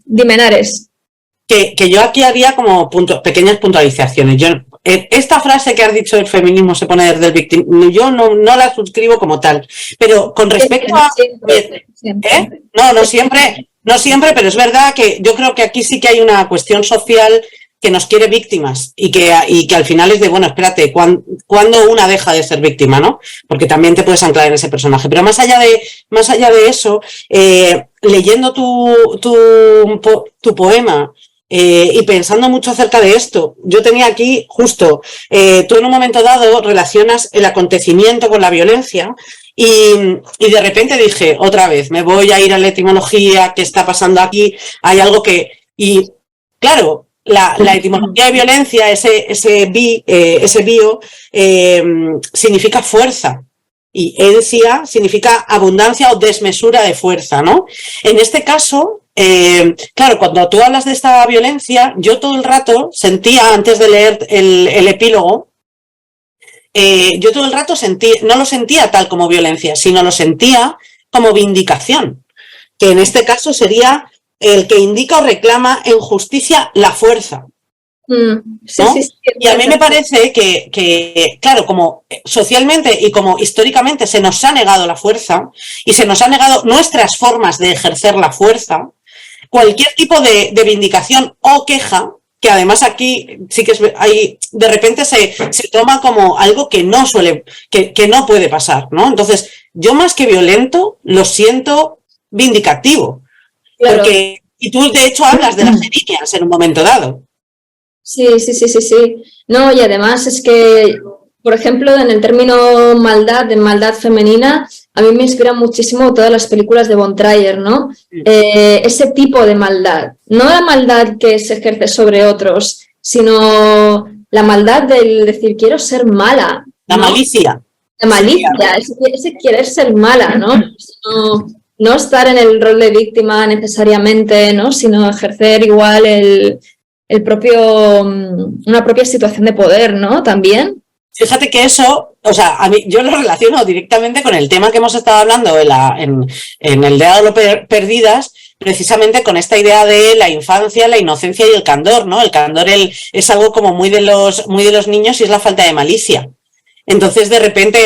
dime, Nares. Que yo aquí haría como pequeñas puntualizaciones. Esta frase que has dicho del feminismo se pone desde el victimismo, yo no la suscribo como tal, pero con respecto a... Siempre. No siempre, pero es verdad que yo creo que aquí sí que hay una cuestión social que nos quiere víctimas y que al final es de, bueno, espérate, ¿cuándo una deja de ser víctima, no? Porque también te puedes anclar en ese personaje. Pero más allá de eso, leyendo tu poema, y pensando mucho acerca de esto, yo tenía aquí justo, tú en un momento dado relacionas el acontecimiento con la violencia y de repente dije, otra vez, me voy a ir a la etimología, ¿qué está pasando aquí? Hay algo que... Y claro, la etimología de violencia, ese bio, significa fuerza. Y decía, significa abundancia o desmesura de fuerza, ¿no? En este caso, claro, cuando tú hablas de esta violencia, yo todo el rato sentía, antes de leer el epílogo, yo todo el rato no lo sentía tal como violencia, sino lo sentía como vindicación, que en este caso sería el que indica o reclama en justicia la fuerza. Sí, ¿no? sí, sí, y a mí me parece que, claro, como socialmente y como históricamente se nos ha negado la fuerza y se nos han negado nuestras formas de ejercer la fuerza, cualquier tipo de vindicación o queja, que además aquí sí que de repente se toma como algo que no puede pasar, ¿no? Entonces, yo más que violento lo siento vindicativo. Claro. Porque, y tú de hecho hablas de las niñas en un momento dado. Sí. No, y además es que, por ejemplo, en el término maldad, de maldad femenina, a mí me inspiran muchísimo todas las películas de Von Trier, ¿no? Ese tipo de maldad. No la maldad que se ejerce sobre otros, sino la maldad del decir, quiero ser mala, La ¿no? malicia. La malicia, ese querer ser mala, ¿no? No estar en el rol de víctima necesariamente, ¿no? Sino ejercer igual una propia situación de poder, ¿no? También. Fíjate que eso, o sea, a mí yo lo relaciono directamente con el tema que hemos estado hablando en el Diálogo Perdidas, precisamente con esta idea de la infancia, la inocencia y el candor, ¿no? El candor es algo como muy de los niños y es la falta de malicia. Entonces, de repente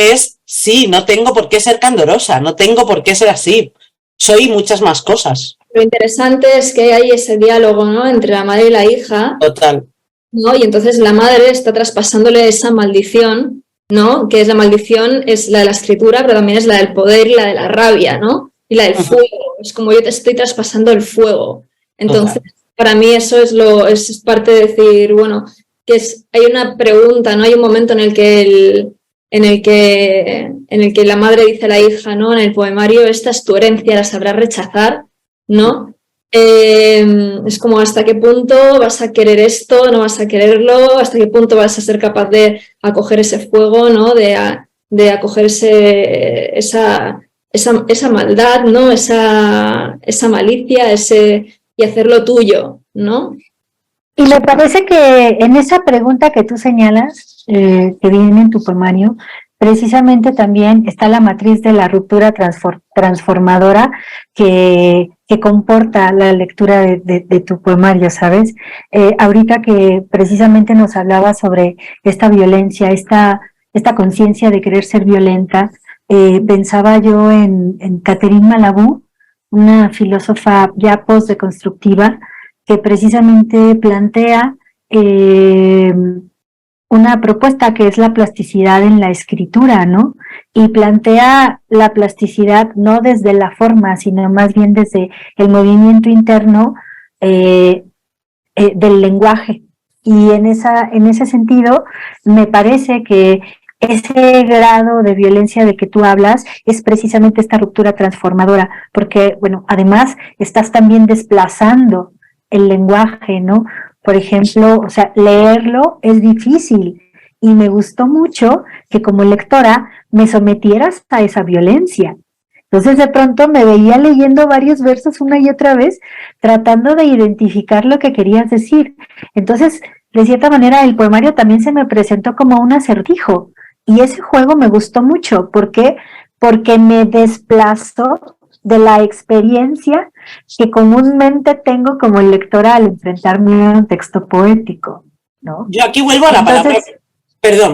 sí, no tengo por qué ser candorosa, no tengo por qué ser así, soy muchas más cosas. Lo interesante es que hay ese diálogo, ¿no? Entre la madre y la hija. Total. ¿No? Y entonces la madre está traspasándole esa maldición, ¿no? Que es la maldición, es la de la escritura, pero también es la del poder y la de la rabia, ¿no? Y la del fuego. Es como yo te estoy traspasando el fuego. Entonces, para mí eso es parte de decir, bueno, hay una pregunta, ¿no? Hay un momento en el que la madre dice a la hija, ¿no? En el poemario, esta es tu herencia, la sabrás rechazar, ¿no? Es como hasta qué punto vas a querer esto, no vas a quererlo, hasta qué punto vas a ser capaz de acoger ese fuego, ¿no? De acoger esa maldad, ¿no? Esa malicia, y hacerlo tuyo, ¿no? Y me parece que en esa pregunta que tú señalas, que viene en tu poemario, precisamente también está la matriz de la ruptura transformadora que comporta la lectura de tu poemario, ¿sabes? Ahorita que precisamente nos hablaba sobre esta violencia, esta conciencia de querer ser violenta, pensaba yo en Catherine Malabou, una filósofa ya post-deconstructiva, que precisamente plantea una propuesta que es la plasticidad en la escritura, ¿no? Y plantea la plasticidad no desde la forma, sino más bien desde el movimiento interno del lenguaje. Y en ese sentido, me parece que ese grado de violencia de que tú hablas es precisamente esta ruptura transformadora, porque, bueno, además estás también desplazando el lenguaje, ¿no? Por ejemplo, o sea, leerlo es difícil y me gustó mucho que como lectora me sometieras a esa violencia. Entonces de pronto me veía leyendo varios versos una y otra vez, tratando de identificar lo que querías decir. Entonces, de cierta manera, el poemario también se me presentó como un acertijo y ese juego me gustó mucho. ¿Por qué? Porque me desplazó de la experiencia que comúnmente tengo como lectora al enfrentarme a un texto poético, ¿no? Yo aquí vuelvo a la palabra,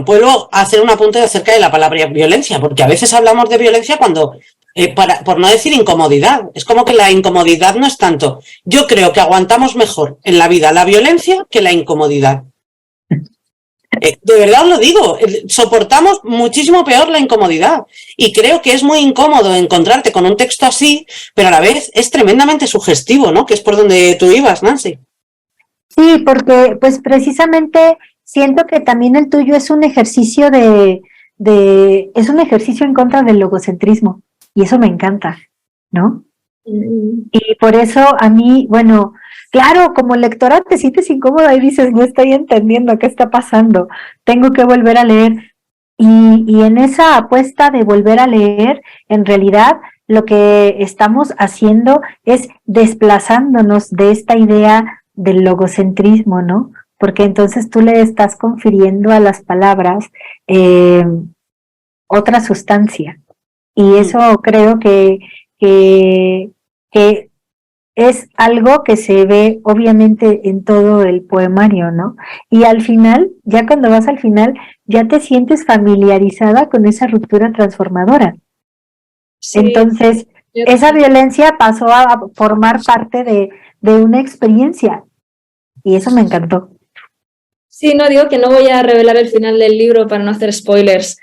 vuelvo a hacer un apunte acerca de la palabra violencia, porque a veces hablamos de violencia cuando, por no decir incomodidad, es como que la incomodidad no es tanto. Yo creo que aguantamos mejor en la vida la violencia que la incomodidad. De verdad os lo digo, soportamos muchísimo peor la incomodidad y creo que es muy incómodo encontrarte con un texto así, pero a la vez es tremendamente sugestivo, ¿no? Que es por donde tú ibas, Nancy. Sí, porque pues precisamente siento que también el tuyo es un ejercicio es un ejercicio en contra del logocentrismo y eso me encanta, ¿no? Y por eso a mí, bueno, claro, como lectora te sientes incómoda y dices, no estoy entendiendo qué está pasando, tengo que volver a leer. Y en esa apuesta de volver a leer, en realidad lo que estamos haciendo es desplazándonos de esta idea del logocentrismo, ¿no? Porque entonces tú le estás confiriendo a las palabras otra sustancia. Y eso creo que es algo que se ve obviamente en todo el poemario, ¿no? Y al final, ya cuando vas al final, ya te sientes familiarizada con esa ruptura transformadora. Sí, entonces, esa violencia pasó a formar parte de una experiencia y eso me encantó. Sí, no digo que no voy a revelar el final del libro para no hacer spoilers.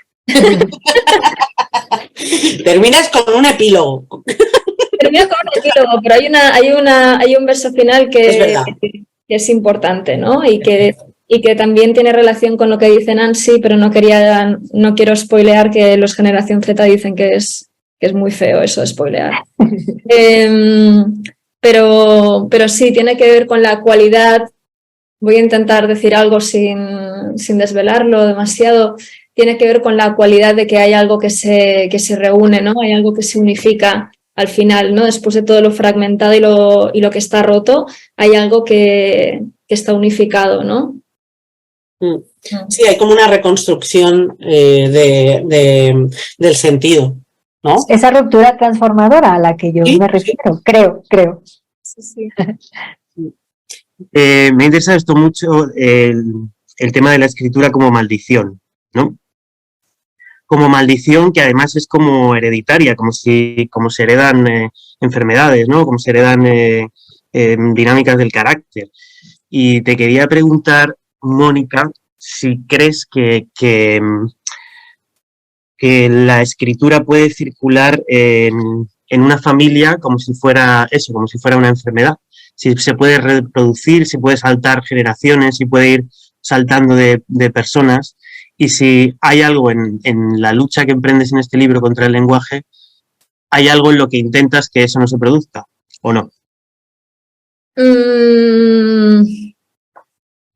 Terminas con un epílogo. Termino con un epílogo, pero hay un verso final Es que verdad. es importante, ¿no? Y que también tiene relación con lo que dice Nancy, pero no quiero spoilear, que los Generación Z dicen que es muy feo eso de spoilear. Pero sí, tiene que ver con la cualidad. Voy a intentar decir algo sin desvelarlo demasiado. Tiene que ver con la cualidad de que hay algo que se reúne, ¿no? Hay algo que se unifica al final, ¿no? Después de todo lo fragmentado y lo que está roto, hay algo que está unificado, ¿no? Sí, hay como una reconstrucción del sentido, ¿no? Esa ruptura transformadora a la que yo Sí, me refiero, creo. Sí. Me interesa esto mucho, el tema de la escritura como maldición, ¿no? Como maldición que además es como hereditaria, como se heredan enfermedades, ¿no? Como se heredan dinámicas del carácter. Y te quería preguntar, Mónica, si crees que la escritura puede circular en una familia como si fuera eso, como si fuera una enfermedad. Si se puede reproducir, si puede saltar generaciones, si puede ir saltando de personas, y si hay algo en la lucha que emprendes en este libro contra el lenguaje, hay algo en lo que intentas que eso no se produzca, ¿o no?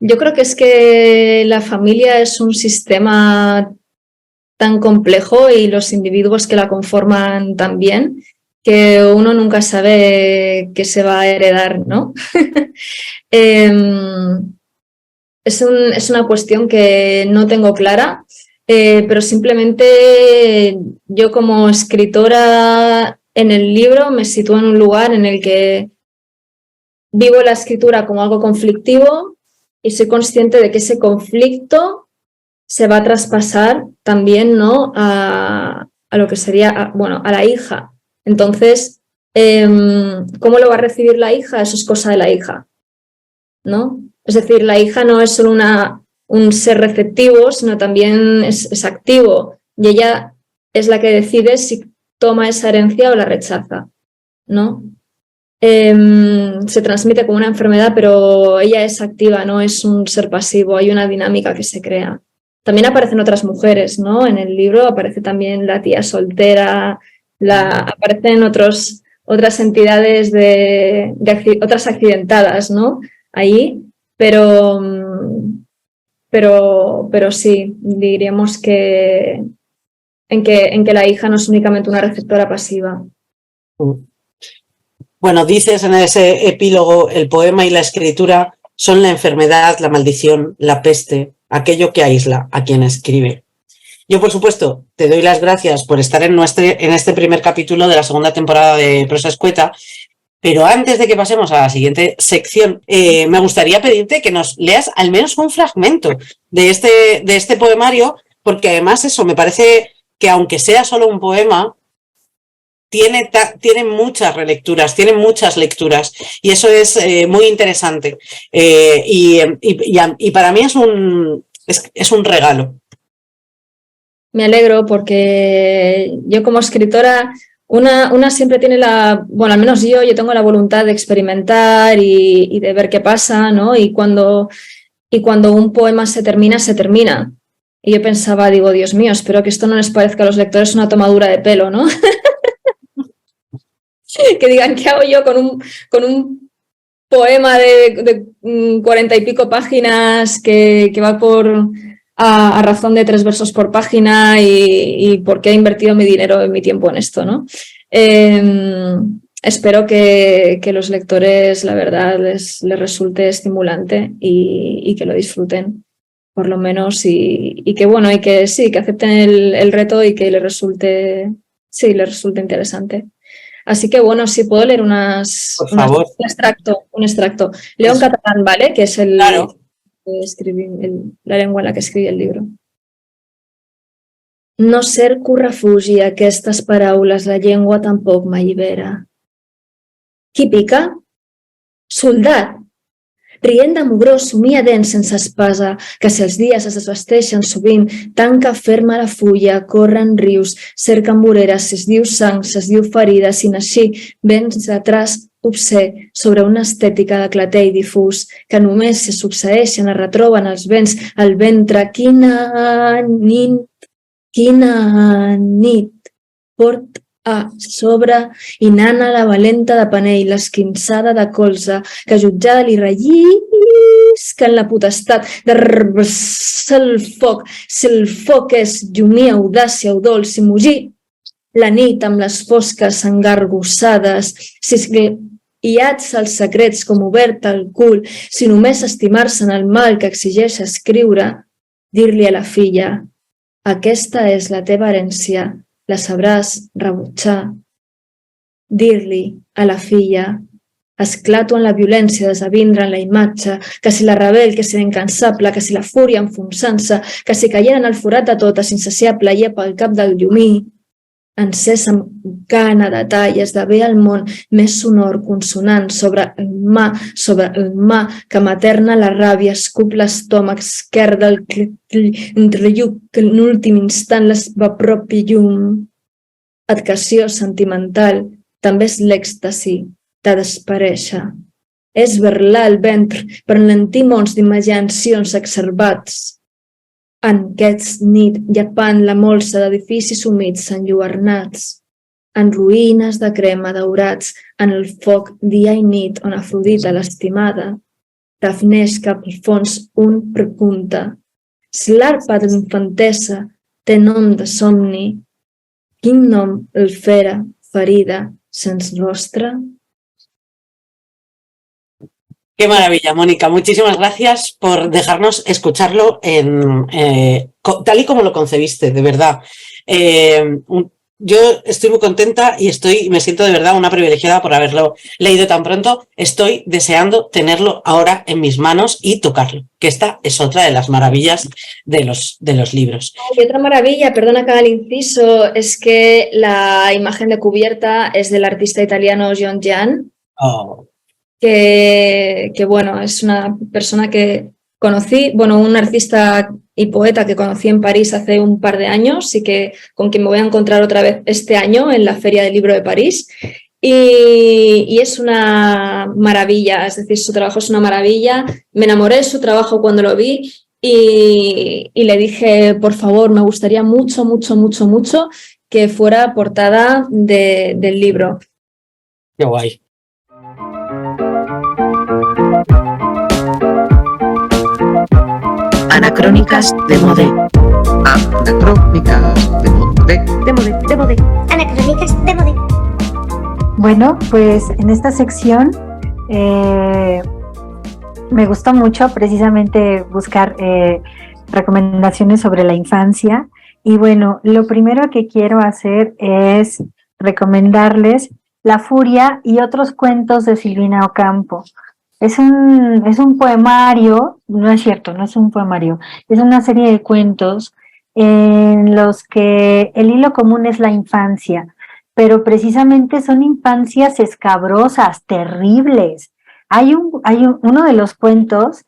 Yo creo que es que la familia es un sistema tan complejo y los individuos que la conforman también, que uno nunca sabe qué se va a heredar, ¿no? Es una cuestión que no tengo clara, pero simplemente yo como escritora en el libro me sitúo en un lugar en el que vivo la escritura como algo conflictivo y soy consciente de que ese conflicto se va a traspasar también, ¿no? a lo que sería, a la hija. Entonces, ¿cómo lo va a recibir la hija? Eso es cosa de la hija, ¿no? Es decir, la hija no es solo un ser receptivo, sino también es activo, y ella es la que decide si toma esa herencia o la rechaza, ¿no? Se transmite como una enfermedad, pero ella es activa, no es un ser pasivo, hay una dinámica que se crea. También aparecen otras mujeres, ¿no? En el libro aparece también la tía soltera, aparecen otras entidades otras accidentadas, ¿no? Ahí, pero sí, diríamos que en que la hija no es únicamente una receptora pasiva. Bueno, dices en ese epílogo, el poema y la escritura son la enfermedad, la maldición, la peste, aquello que aísla a quien escribe. Yo, por supuesto, te doy las gracias por estar en este primer capítulo de la segunda temporada de Prosa Escueta, pero antes de que pasemos a la siguiente sección, me gustaría pedirte que nos leas al menos un fragmento de este poemario, porque además eso, me parece que aunque sea solo un poema, tiene muchas relecturas, tiene muchas lecturas, y eso es muy interesante. Y para mí es un regalo. Me alegro porque yo como escritora, una siempre tiene al menos yo tengo la voluntad de experimentar y de ver qué pasa, ¿no? Y cuando un poema se termina. Y yo pensaba, digo, Dios mío, espero que esto no les parezca a los lectores una tomadura de pelo, ¿no? Que digan, ¿qué hago yo con un poema de 40 y pico páginas que va a razón de 3 versos por página y por qué he invertido mi dinero y mi tiempo en esto, ¿no? Espero que los lectores, la verdad, les resulte estimulante y que lo disfruten, por lo menos, y que bueno, y que sí, que acepten el reto y que les resulte interesante. Así que bueno, sí puedo leer un extracto. Leo en catalán, ¿vale? Que es Claro. La lengua en la que escribí el libro. No cerco refugi a aquestes paraules, la llengua tampoc m'allibera. Qui pica? Soldat. Rient de mugró, somia dents sense espasa, que si els dies es desvesteixen sovint, tanca ferma la fulla, corren rius, cerquen voreres, si es diu sang, si es diu ferida, sin així, vents atràs obsè sobre una estètica de clatell difús, que només se succeeixen, es retroben els vents al ventre. Quina nit, port a sobre i nana la valenta de panell, l'esquinçada de colze, que jutjada li rellisca en la potestat de el foc, si el foc és llumí, audàcia o dolç, si mugir la nit amb les fosques engargossades, si esgliats els secrets com obert el cul, si només estimar-se en el mal que exigeix escriure, dir-li a la filla, aquesta és la teva herència, la sabràs rebutjar. Dir-li a la filla, esclato en la violència, desavindre en la imatge, que si la rebel, que si l'incansable, que si la fúria enfonsant-se, que si caient en el forat de totes, insaciable, llepa el cap del llumí, encès amb gana de tall, esdevé el món més sonor, consonant, sobre el mà, que materna la ràbia, escup l'estómac, esquerda el entrelluc, que en últim instant la seva pròpia llum. Adcació sentimental també és l'èxtasi de desparèixer. És verlar el ventre per enlentir mons d'imaginacions exacerbats. En aquest nit, llepant la molsa d'edificis humits enlluernats, en ruïnes de crema daurats, en el foc dia i nit on Afrodita l'estimada, t'afneix cap al fons un pregunta. Si l'arpa de l'infantesa té nom de somni, quin nom el fera, ferida, sens rostre? Qué maravilla, Mónica. Muchísimas gracias por dejarnos escucharlo tal y como lo concebiste, de verdad. Yo estoy muy contenta y me siento de verdad una privilegiada por haberlo leído tan pronto. Estoy deseando tenerlo ahora en mis manos y tocarlo, que esta es otra de las maravillas de los libros. Y otra maravilla, perdona que haga el inciso, es que la imagen de cubierta es del artista italiano John Gian. Oh. Que bueno, es una persona que conocí, bueno, un artista y poeta que conocí en París hace un par de años y que con quien me voy a encontrar otra vez este año en la Feria del Libro de París. Y es una maravilla, es decir, su trabajo es una maravilla. Me enamoré de su trabajo cuando lo vi y le dije, por favor, me gustaría mucho, mucho, mucho, mucho que fuera portada del libro. Qué guay. Anacrónicas de Modé. Anacrónicas de Modé. Anacrónicas de Modé. Bueno, pues en esta sección me gustó mucho precisamente buscar recomendaciones sobre la infancia. Y bueno, lo primero que quiero hacer es recomendarles La Furia y otros cuentos de Silvina Ocampo. Es un poemario, no es cierto, no es un poemario, es una serie de cuentos en los que el hilo común es la infancia, pero precisamente son infancias escabrosas, terribles. Uno de los cuentos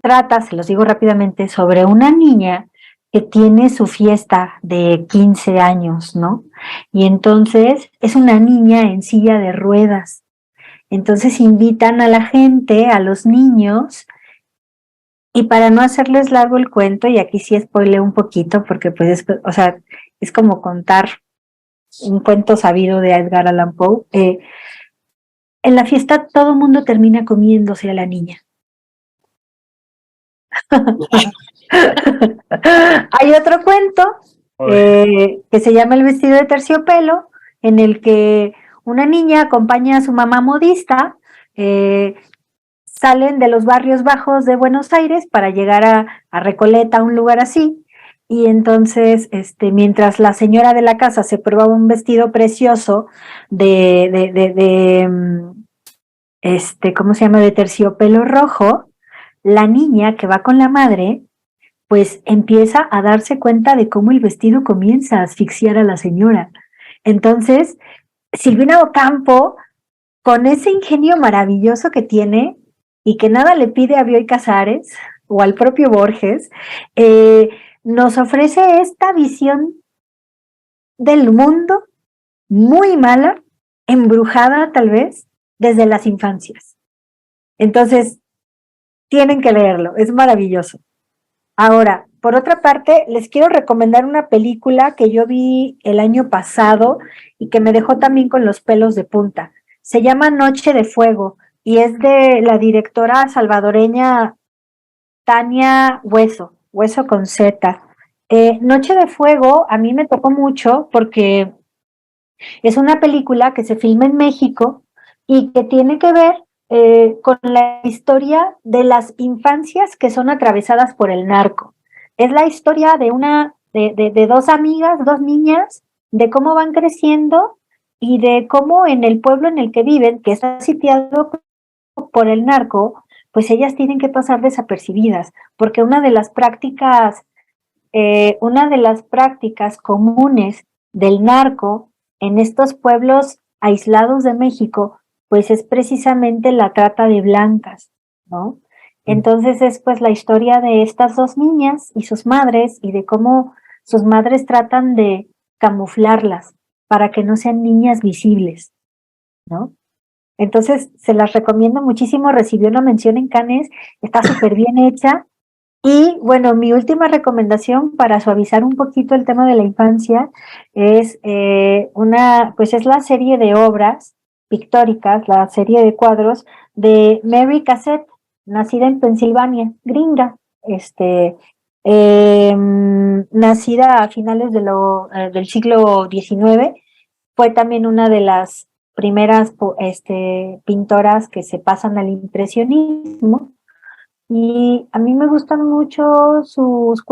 trata, se los digo rápidamente, sobre una niña que tiene su fiesta de 15 años, ¿no? Y entonces es una niña en silla de ruedas. Entonces invitan a la gente, a los niños, y para no hacerles largo el cuento, y aquí sí spoileo un poquito, porque pues es como contar un cuento sabido de Edgar Allan Poe, en la fiesta todo el mundo termina comiéndose a la niña. Hay otro cuento que se llama El vestido de terciopelo, en el que una niña acompaña a su mamá modista, salen de los barrios bajos de Buenos Aires para llegar a Recoleta, un lugar así, y entonces mientras la señora de la casa se prueba un vestido precioso ¿cómo se llama?, de terciopelo rojo, la niña que va con la madre pues empieza a darse cuenta de cómo el vestido comienza a asfixiar a la señora. Entonces Silvina Ocampo, con ese ingenio maravilloso que tiene, y que nada le pide a Bioy Casares o al propio Borges, nos ofrece esta visión del mundo muy mala, embrujada tal vez, desde las infancias. Entonces, tienen que leerlo, es maravilloso. Ahora, por otra parte, les quiero recomendar una película que yo vi el año pasado y que me dejó también con los pelos de punta. Se llama Noche de Fuego y es de la directora salvadoreña Tania Hueso, Hueso con Z. Noche de Fuego a mí me tocó mucho porque es una película que se filma en México y que tiene que ver con la historia de las infancias que son atravesadas por el narco. Es la historia de dos amigas, dos niñas, de cómo van creciendo y de cómo en el pueblo en el que viven, que está sitiado por el narco, pues ellas tienen que pasar desapercibidas, porque una de las prácticas comunes del narco en estos pueblos aislados de México, pues es precisamente la trata de blancas, ¿no? Entonces es pues la historia de estas dos niñas y sus madres y de cómo sus madres tratan de camuflarlas para que no sean niñas visibles, ¿no? Entonces se las recomiendo muchísimo, recibió una mención en Cannes, está súper bien hecha. Y bueno, mi última recomendación para suavizar un poquito el tema de la infancia es pues es la serie de obras pictóricas, la serie de cuadros de Mary Cassatt, nacida en Pensilvania, gringa, nacida a finales del siglo XIX, fue también una de las primeras pintoras que se pasan al impresionismo. Y a mí me gustan mucho sus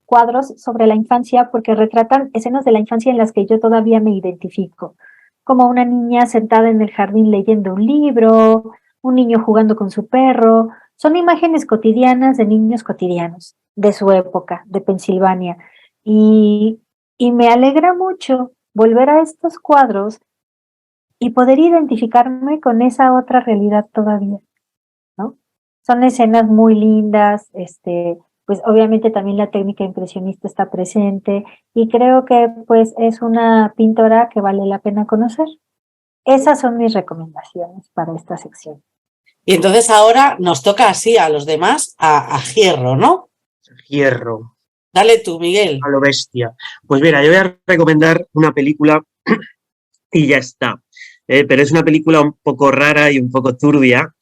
cuadros sobre la infancia porque retratan escenas de la infancia en las que yo todavía me identifico, como una niña sentada en el jardín leyendo un libro, un niño jugando con su perro. Son imágenes cotidianas de niños cotidianos de su época, de Pensilvania. Y me alegra mucho volver a estos cuadros y poder identificarme con esa otra realidad todavía, ¿no? Son escenas muy lindas, pues obviamente también la técnica impresionista está presente y creo que pues es una pintora que vale la pena conocer. Esas son mis recomendaciones para esta sección. Y entonces ahora nos toca así a los demás a hierro, ¿no? Hierro. Dale tú, Miguel. A lo bestia. Pues mira, yo voy a recomendar una película y ya está. Pero es una película un poco rara y un poco turbia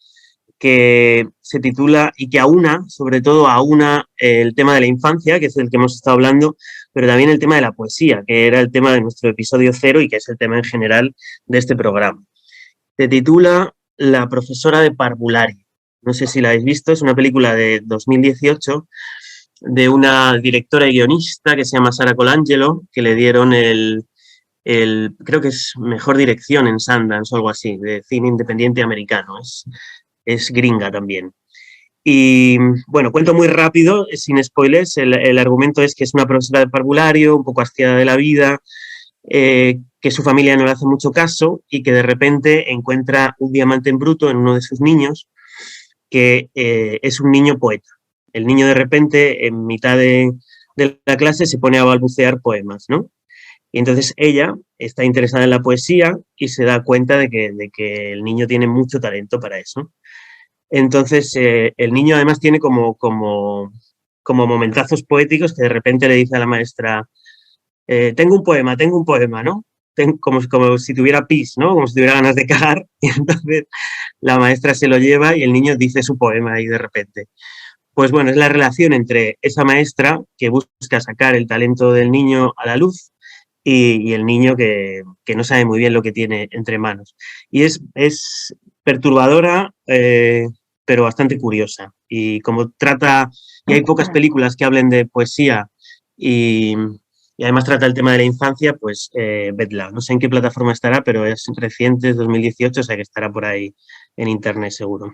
que se titula y que aúna, sobre todo aúna el tema de la infancia, que es el que hemos estado hablando, pero también el tema de la poesía, que era el tema de nuestro episodio 0 y que es el tema en general de este programa. Se titula La profesora de parvulario. No sé si la habéis visto, es una película de 2018 de una directora y guionista que se llama Sara Colangelo, que le dieron creo que es mejor dirección en Sundance o algo así, de cine independiente americano. Es gringa también. Y bueno, cuento muy rápido, sin spoilers. El argumento es que es una profesora de parvulario, un poco hastiada de la vida, que su familia no le hace mucho caso y que de repente encuentra un diamante en bruto en uno de sus niños, que es un niño poeta. El niño de repente, en mitad de la clase, se pone a balbucear poemas, ¿no? Y entonces ella está interesada en la poesía y se da cuenta de que el niño tiene mucho talento para eso. Entonces, el niño además tiene como momentazos poéticos que de repente le dice a la maestra, tengo un poema, ¿no? Como si tuviera pis, ¿no? Como si tuviera ganas de cagar. Y entonces la maestra se lo lleva y el niño dice su poema ahí de repente. Pues bueno, es la relación entre esa maestra que busca sacar el talento del niño a la luz y el niño que no sabe muy bien lo que tiene entre manos. Y es perturbadora, pero bastante curiosa. Y como y hay pocas películas que hablen de poesía y además trata el tema de la infancia, pues vedla. No sé en qué plataforma estará, pero es reciente, es 2018, o sea que estará por ahí en internet seguro.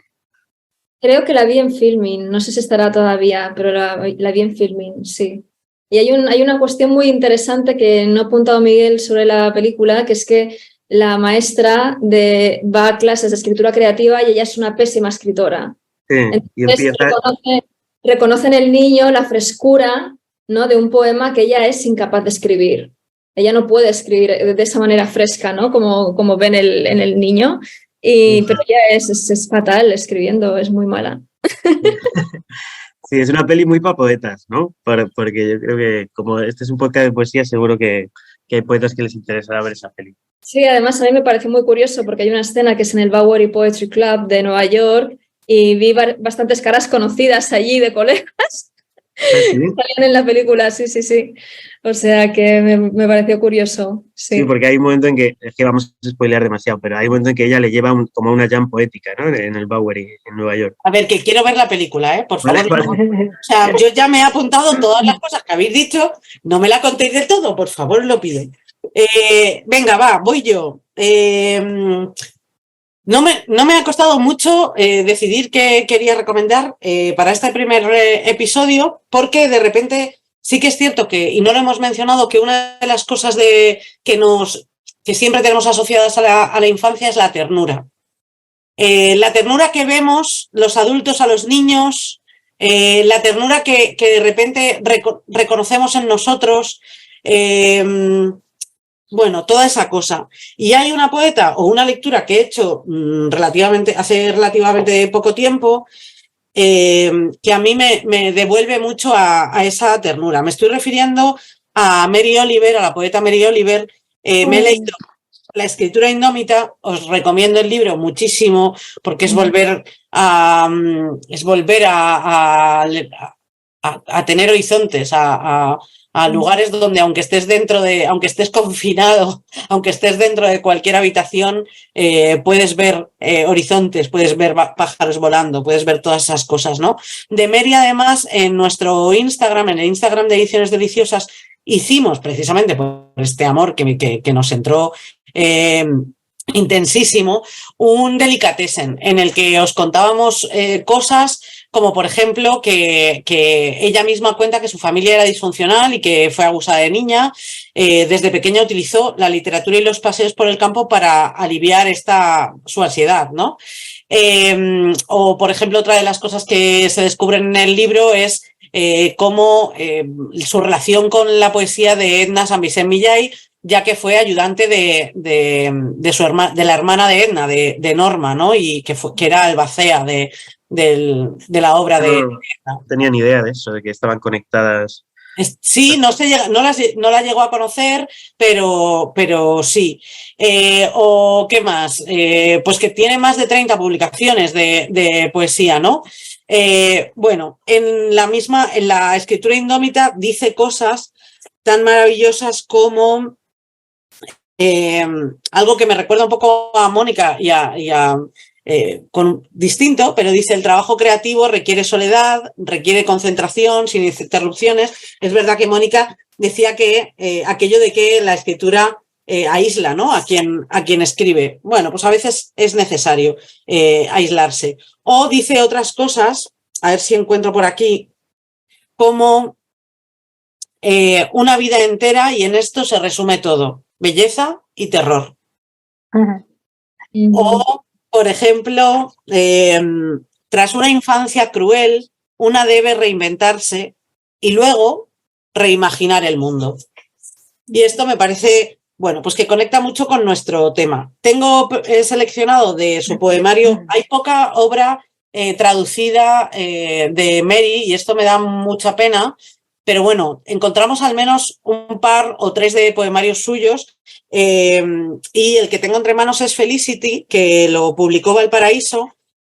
Creo que la vi en Filmin, no sé si estará todavía, pero la vi en Filmin, sí. Y hay una cuestión muy interesante que no ha apuntado Miguel sobre la película, que es que la maestra va a clases de escritura creativa y ella es una pésima escritora. Sí, y Entonces reconoce en el niño la frescura, ¿no?, de un poema que ella es incapaz de escribir. Ella no puede escribir de esa manera fresca, ¿no?, como ven en el niño, pero ella es fatal escribiendo, es muy mala. Sí, es una peli muy para poetas, ¿no? Porque yo creo que como este es un podcast de poesía, seguro que hay poetas que les interesará ver esa peli. Sí, además a mí me parece muy curioso porque hay una escena que es en el Bowery Poetry Club de Nueva York y vi bastantes caras conocidas allí de colegas. ¿Sí? Salían en la película, sí. O sea que me pareció curioso. Sí, porque hay un momento en que, es que vamos a spoilear demasiado, pero hay un momento en que ella le lleva como una jam poética, ¿no? En el Bowery, en Nueva York. A ver, que quiero ver la película, por favor. Vale. O sea, yo ya me he apuntado todas las cosas que habéis dicho, no me la contéis del todo, por favor, lo pido. Venga, va, voy yo. No me ha costado mucho decidir qué quería recomendar para este primer episodio, porque de repente sí que es cierto que, y no lo hemos mencionado, que una de las cosas que siempre tenemos asociadas a la infancia es la ternura. La ternura que vemos los adultos a los niños, la ternura que de repente reconocemos en nosotros, bueno, toda esa cosa. Y hay una poeta o una lectura que he hecho hace relativamente poco tiempo que a mí me devuelve mucho a esa ternura. Me estoy refiriendo a Mary Oliver, a la poeta Mary Oliver. Me he leído La escritura indómita, os recomiendo el libro muchísimo porque es volver a tener horizontes, a lugares donde aunque estés confinado, aunque estés dentro de cualquier habitación, puedes ver horizontes, puedes ver pájaros volando, puedes ver todas esas cosas, ¿no? De Mary, además, en nuestro Instagram, en el Instagram de Ediciones Deliciosas, hicimos precisamente por este amor que nos entró intensísimo, un delicatessen en el que os contábamos cosas como, por ejemplo, que ella misma cuenta que su familia era disfuncional y que fue abusada de niña. Desde pequeña utilizó la literatura y los paseos por el campo para aliviar su ansiedad, ¿no? O, por ejemplo, otra de las cosas que se descubren en el libro es cómo su relación con la poesía de Edna San Vicent Millay, ya que fue ayudante de la hermana de Edna, de Norma, ¿no? Y que era albacea de la obra de Edna. No tenía ni idea de eso, de que estaban conectadas. Sí, no la llegó a conocer, pero sí. ¿O qué más? Pues que tiene más de 30 publicaciones de poesía, ¿no? Bueno, en la escritura indómita dice cosas tan maravillosas como algo que me recuerda un poco a Mónica distinto, pero dice: el trabajo creativo requiere soledad, requiere concentración, sin interrupciones. Es verdad que Mónica decía que aquello de que la escritura aísla, ¿no?, a quien escribe. Bueno, pues a veces es necesario aislarse. O dice otras cosas, a ver si encuentro por aquí, como una vida entera, y en esto se resume todo: belleza y terror. O, por ejemplo, tras una infancia cruel, una debe reinventarse y luego reimaginar el mundo. Y esto me parece, bueno, pues que conecta mucho con nuestro tema. Tengo seleccionado de su poemario, hay poca obra traducida de Mary, y esto me da mucha pena, pero bueno, encontramos al menos un par o tres de poemarios suyos, y el que tengo entre manos es Felicity, que lo publicó Valparaíso,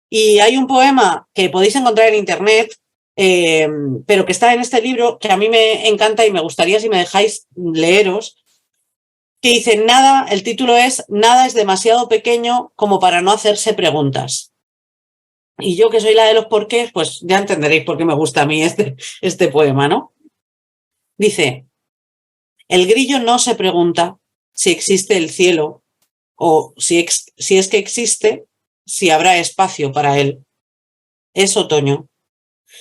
y hay un poema que podéis encontrar en internet, pero que está en este libro, que a mí me encanta y me gustaría, si me dejáis, leeros, que dice: el título es Nada es demasiado pequeño como para no hacerse preguntas. Y yo, que soy la de los porqués, pues ya entenderéis por qué me gusta a mí este poema, ¿no? Dice: el grillo no se pregunta si existe el cielo, o si es que existe, si habrá espacio para él. Es otoño.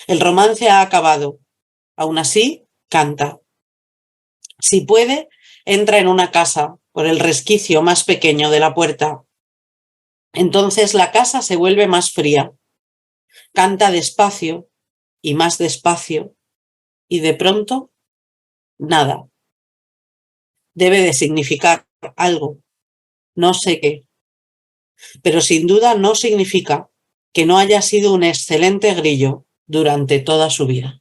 El romance ha acabado. Aún así, canta. Si puede, entra en una casa, por el resquicio más pequeño de la puerta. Entonces la casa se vuelve más fría, canta despacio y más despacio, y de pronto, nada. Debe de significar algo, no sé qué, pero sin duda no significa que no haya sido un excelente grillo durante toda su vida.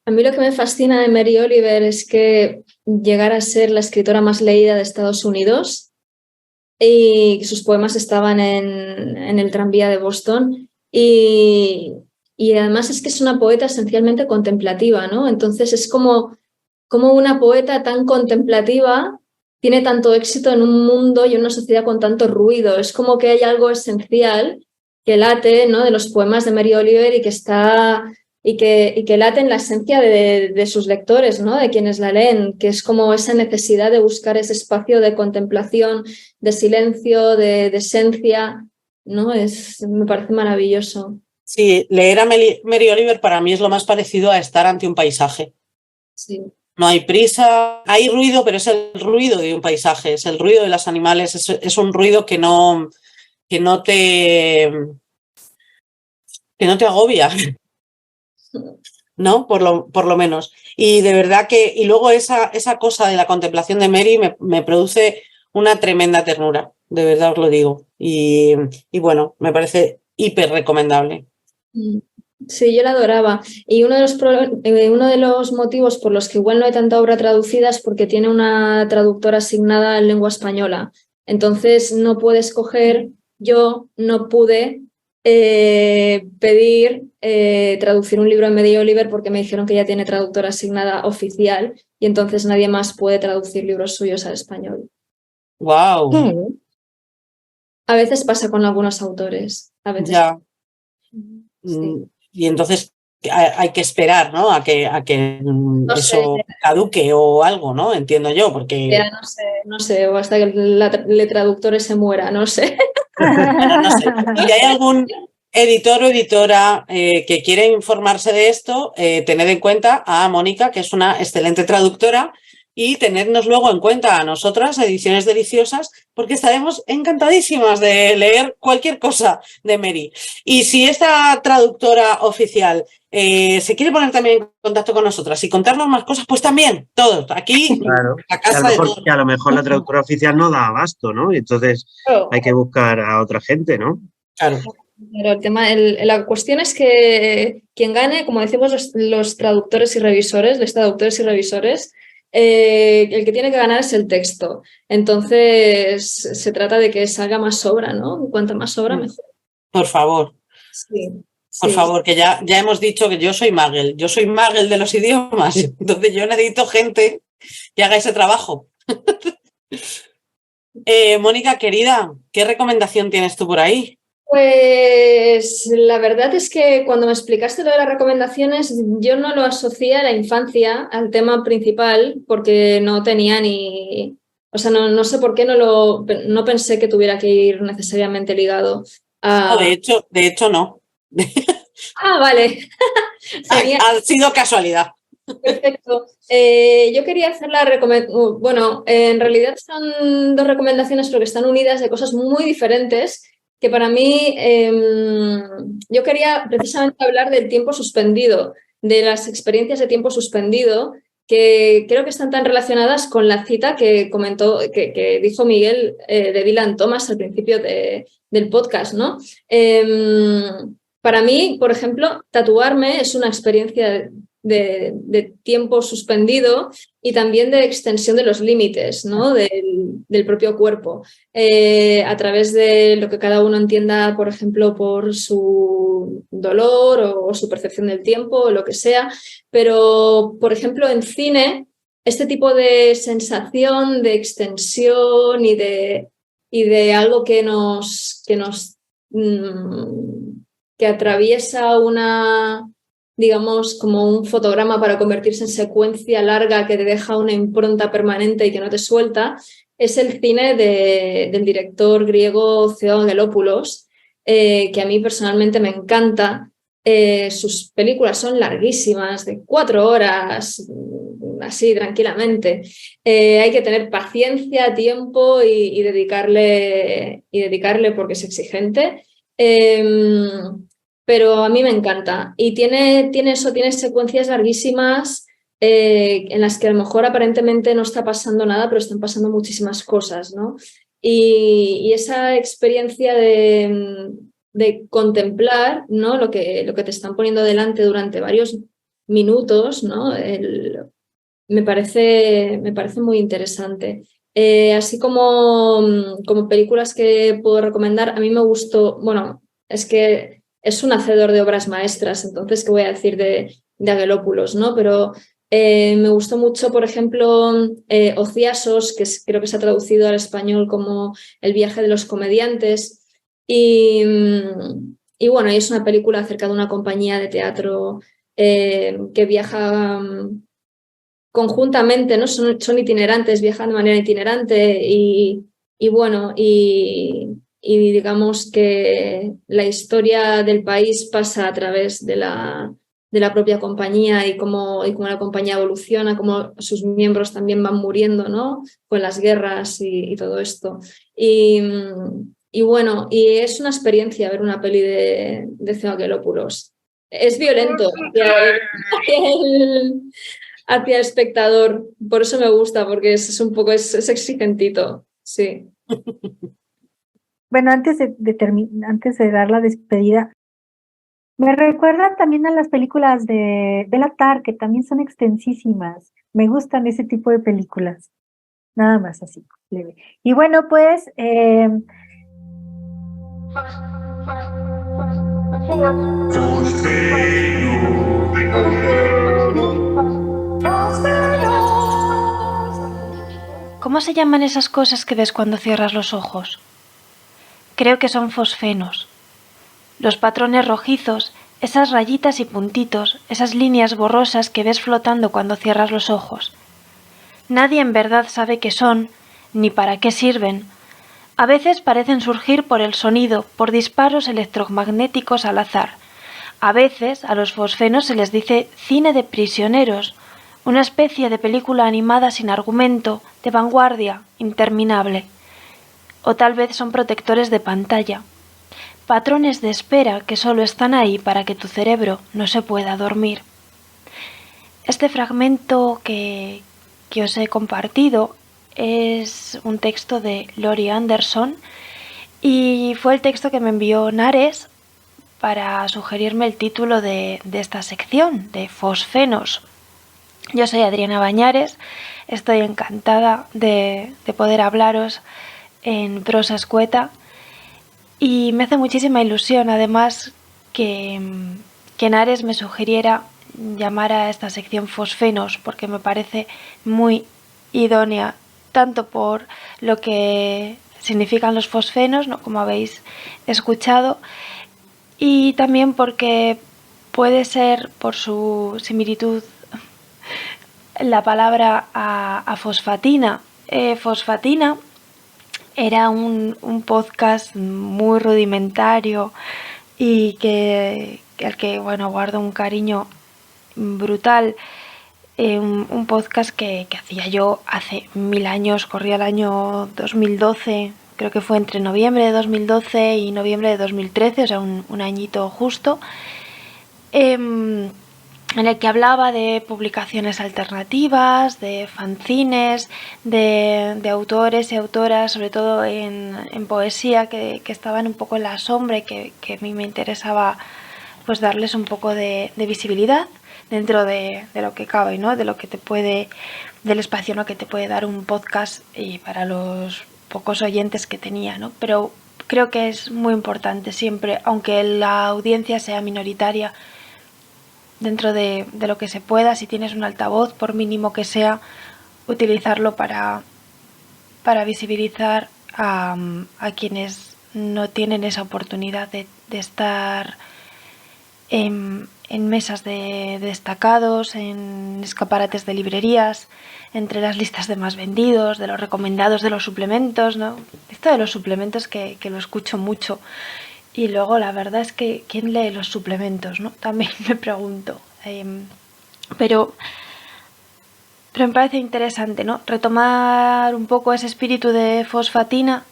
A mí lo que me fascina de Mary Oliver es que llegara a ser la escritora más leída de Estados Unidos y sus poemas estaban en el tranvía de Boston y además es que es una poeta esencialmente contemplativa, ¿no? Entonces es como una poeta tan contemplativa tiene tanto éxito en un mundo y en una sociedad con tanto ruido. Es como que hay algo esencial que late, ¿no?, de los poemas de Mary Oliver y que está y que late en la esencia de sus lectores, ¿no?, de quienes la leen, que es como esa necesidad de buscar ese espacio de contemplación, de silencio, de esencia, ¿no? Me parece maravilloso. Sí, leer a Mary Oliver para mí es lo más parecido a estar ante un paisaje. Sí. No hay prisa, hay ruido, pero es el ruido de un paisaje, es el ruido de los animales, es un ruido que no te agobia, ¿no? Por lo menos. Y de verdad que, y luego esa cosa de la contemplación de Mary me produce una tremenda ternura, de verdad os lo digo. Y bueno, me parece hiper recomendable. Sí, yo la adoraba. Y uno de los motivos por los que igual no hay tanta obra traducida es porque tiene una traductora asignada en lengua española. Entonces no puede escoger, yo no pude pedir traducir un libro en Mary Oliver porque me dijeron que ya tiene traductora asignada oficial y entonces nadie más puede traducir libros suyos al español. ¡Wow! A veces pasa con algunos autores. A veces. Ya. Sí. Y entonces hay que esperar, ¿no? A que No eso sé. caduque o algo, ¿no? Entiendo yo, porque... Ya no sé, o hasta que el traductor se muera, no sé. Bueno, no sé. Si hay algún editor o editora que quiere informarse de esto, tened en cuenta a Mónica, que es una excelente traductora, y tenednos luego en cuenta a nosotras, Ediciones Deliciosas, porque estaremos encantadísimas de leer cualquier cosa de Mary. Y si esta traductora oficial se quiere poner también en contacto con nosotras y contarnos más cosas, pues también, todos, aquí, Claro, la casa de todos. que a lo mejor la traductora oficial no da abasto, ¿no? Y entonces hay que buscar a otra gente, ¿no? Claro. Pero la cuestión es que quien gane, como decimos los traductores y revisores, el que tiene que ganar es el texto. Entonces se trata de que salga más obra, ¿no? Cuanta más obra, mejor. Por favor. Sí. Por favor, que ya hemos dicho que yo soy Magel de los idiomas, entonces yo necesito gente que haga ese trabajo. Mónica, querida, ¿qué recomendación tienes tú por ahí? Pues la verdad es que cuando me explicaste lo de las recomendaciones, yo no lo asocié a la infancia, al tema principal, porque no tenía ni... O sea, no sé por qué no pensé que tuviera que ir necesariamente ligado a... No, de hecho no. Ah, vale. Ha sido casualidad. Perfecto. Yo quería hacer la recomendación... Bueno, en realidad son dos recomendaciones, pero que están unidas de cosas muy diferentes, que para mí yo quería precisamente hablar del tiempo suspendido, de las experiencias de tiempo suspendido, que creo que están tan relacionadas con la cita que comentó, que dijo Miguel de Dylan Thomas al principio del podcast, ¿no? Para mí, por ejemplo, tatuarme es una experiencia de tiempo suspendido y también de extensión de los límites, ¿no?, del propio cuerpo, a través de lo que cada uno entienda, por ejemplo, por su dolor o su percepción del tiempo o lo que sea. Pero, por ejemplo, en cine, este tipo de sensación de extensión y de algo que atraviesa una, digamos, como un fotograma para convertirse en secuencia larga que te deja una impronta permanente y que no te suelta, es el cine del director griego Theo Angelopoulos, que a mí personalmente me encanta, Sus películas son larguísimas, de 4 horas, así tranquilamente. Hay que tener paciencia, tiempo y dedicarle porque es exigente. Pero a mí me encanta. Y tiene secuencias larguísimas en las que a lo mejor aparentemente no está pasando nada, pero están pasando muchísimas cosas, ¿no? Y esa experiencia de contemplar, ¿no? lo que te están poniendo delante durante varios minutos, ¿no? Me parece muy interesante. Así como películas que puedo recomendar, a mí me gustó, bueno, es que es un hacedor de obras maestras, entonces, ¿qué voy a decir de Angelopoulos, ¿no? Pero me gustó mucho, por ejemplo, Ociasos, que creo que se ha traducido al español como El viaje de los comediantes. Y bueno, es una película acerca de una compañía de teatro que viaja conjuntamente, ¿no? Son itinerantes, viajan de manera itinerante y bueno, y digamos que la historia del país pasa a través de la propia compañía y cómo la compañía evoluciona, cómo sus miembros también van muriendo, ¿no? Con las guerras y todo esto. Y bueno, y es una experiencia ver una peli de Zeo Angelopoulos. Es violento hacia el espectador, por eso me gusta, porque es un poco, es exigentito, sí. Bueno, antes de dar la despedida, me recuerdan también a las películas de Bela Tarr, que también son extensísimas. Me gustan ese tipo de películas. Nada más así, leve. Y bueno, pues ¿cómo se llaman esas cosas que ves cuando cierras los ojos? Creo que son fosfenos. Los patrones rojizos, esas rayitas y puntitos, esas líneas borrosas que ves flotando cuando cierras los ojos. Nadie en verdad sabe qué son, ni para qué sirven. A veces parecen surgir por el sonido, por disparos electromagnéticos al azar. A veces a los fosfenos se les dice cine de prisioneros, una especie de película animada sin argumento, de vanguardia, interminable. O tal vez son protectores de pantalla. Patrones de espera que solo están ahí para que tu cerebro no se pueda dormir. Este fragmento que os he compartido es un texto de Laurie Anderson y fue el texto que me envió Nares para sugerirme el título de esta sección, de Fosfenos. Yo soy Adriana Bañares, estoy encantada de poder hablaros en prosa escueta y me hace muchísima ilusión además que Nares me sugiriera llamar a esta sección Fosfenos porque me parece muy idónea, tanto por lo que significan los fosfenos, ¿no? Como habéis escuchado, y también porque puede ser, por su similitud, la palabra a fosfatina. Fosfatina era un podcast muy rudimentario y al que bueno, guardo un cariño brutal. Un podcast que hacía yo hace 1000 años, corría el año 2012, creo que fue entre noviembre de 2012 y noviembre de 2013, o sea, un añito justo, en el que hablaba de publicaciones alternativas, de fanzines, de autores y autoras, sobre todo en poesía, que estaban un poco en la sombra y que a mí me interesaba pues darles un poco de visibilidad dentro de lo que cabe, ¿no? De lo que te puede, del espacio, ¿no? Que te puede dar un podcast y para los pocos oyentes que tenía, ¿no? Pero creo que es muy importante siempre, aunque la audiencia sea minoritaria, dentro de lo que se pueda, si tienes un altavoz, por mínimo que sea, utilizarlo para visibilizar a quienes no tienen esa oportunidad de estar en mesas de destacados, en escaparates de librerías, entre las listas de más vendidos, de los recomendados, de los suplementos, ¿no? Esto de los suplementos que lo escucho mucho Y luego la verdad es que ¿quién lee los suplementos, no? También me pregunto. Pero me parece interesante, ¿no? Retomar un poco ese espíritu de Fosfatina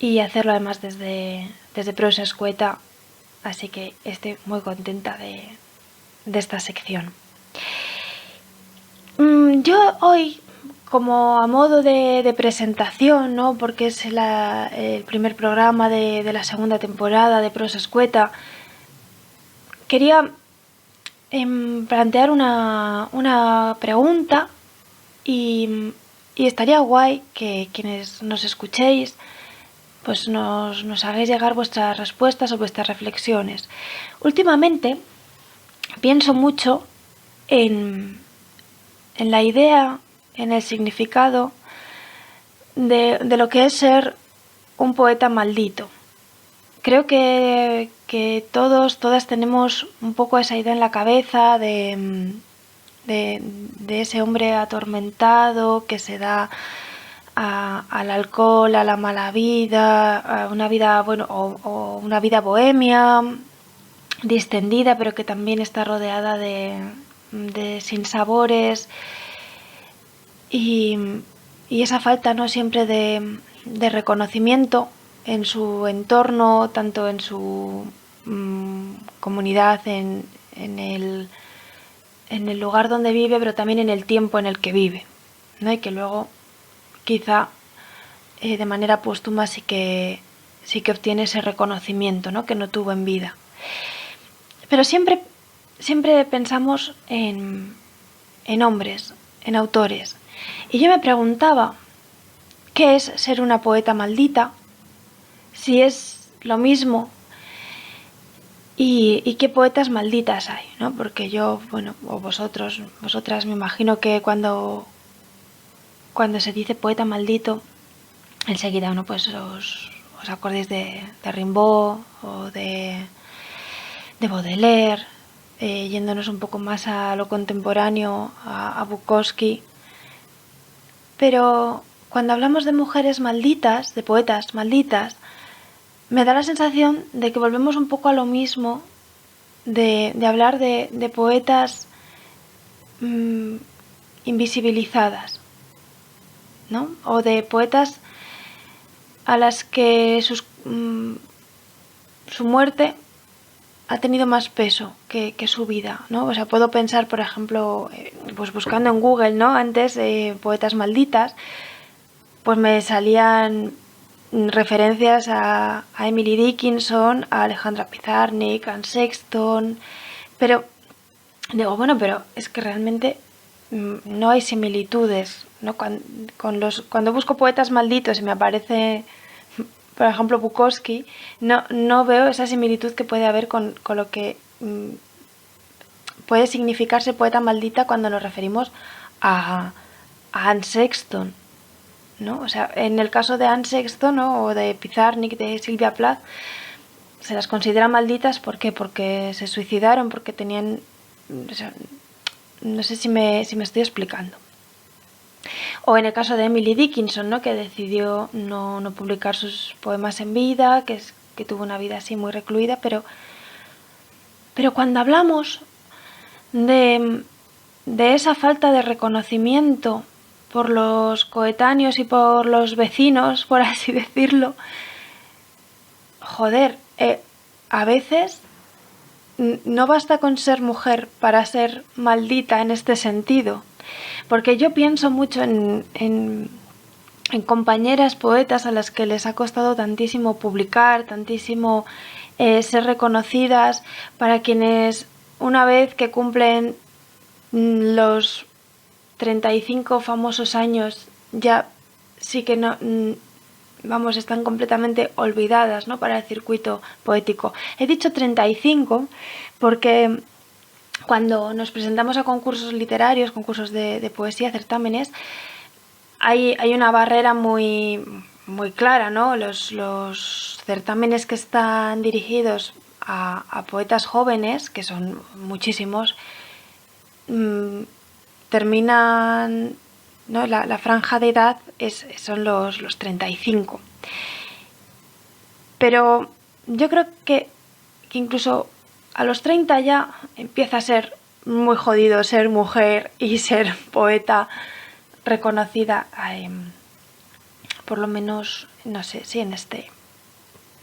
y hacerlo además desde prosa escueta. Así que estoy muy contenta de esta sección. Yo hoy, como a modo de presentación, ¿no? Porque es el primer programa de la segunda temporada de prosa escueta, quería plantear una pregunta y estaría guay que quienes nos escuchéis pues nos hagáis llegar vuestras respuestas o vuestras reflexiones. Últimamente pienso mucho en la idea, en el significado de lo que es ser un poeta maldito. Creo que todas tenemos un poco esa idea en la cabeza de ese hombre atormentado que se da al alcohol, a la mala vida, a una vida, bueno, o una vida bohemia, distendida, pero que también está rodeada de sinsabores y esa falta, ¿no?, siempre de reconocimiento en su entorno, tanto en su comunidad, en el lugar donde vive, pero también en el tiempo en el que vive, ¿no? Y que luego quizá de manera póstuma sí que obtiene ese reconocimiento, ¿no?, que no tuvo en vida. Pero siempre pensamos en hombres, en autores. Y yo me preguntaba, ¿qué es ser una poeta maldita? Si es lo mismo, y qué poetas malditas hay, ¿no? Porque yo, bueno, o vosotras, me imagino que cuando se dice poeta maldito, enseguida, ¿no?, pues os acordéis de Rimbaud o de Baudelaire, yéndonos un poco más a lo contemporáneo, a Bukowski. Pero cuando hablamos de mujeres malditas, de poetas malditas, me da la sensación de que volvemos un poco a lo mismo, de hablar de poetas invisibilizadas, ¿no? O de poetas a las que su muerte ha tenido más peso que su vida, ¿no? O sea, puedo pensar, por ejemplo, pues buscando en Google, ¿no?, antes poetas malditas, pues me salían referencias a Emily Dickinson, a Alejandra Pizarnik, a Anne Sexton, pero digo, bueno, pero es que realmente no hay similitudes, ¿no? Cuando busco poetas malditos y me aparece, por ejemplo, Bukowski, no veo esa similitud que puede haber con lo que puede significarse poeta maldita cuando nos referimos a Anne Sexton, ¿no? O sea, en el caso de Anne Sexton, ¿no?, o de Pizarnik, de Sylvia Plath, se las considera malditas. ¿Por qué? Porque se suicidaron, porque tenían... O sea, no sé si me estoy explicando. O en el caso de Emily Dickinson, ¿no?, que decidió no publicar sus poemas en vida, que tuvo una vida así muy recluida, pero cuando hablamos de esa falta de reconocimiento por los coetáneos y por los vecinos, por así decirlo, joder, a veces no basta con ser mujer para ser maldita en este sentido, porque yo pienso mucho en compañeras poetas a las que les ha costado tantísimo publicar, tantísimo ser reconocidas, para quienes una vez que cumplen los 35 famosos años ya sí que no, vamos, están completamente olvidadas, ¿no?, para el circuito poético. He dicho 35 porque cuando nos presentamos a concursos literarios, concursos de poesía, certámenes, hay una barrera muy clara, ¿no? Los certámenes que están dirigidos a poetas jóvenes, que son muchísimos, terminan, ¿no?, la franja de edad son los 35. Pero yo creo que incluso a los 30 ya empieza a ser muy jodido ser mujer y ser poeta reconocida, por lo menos, no sé, sí, en este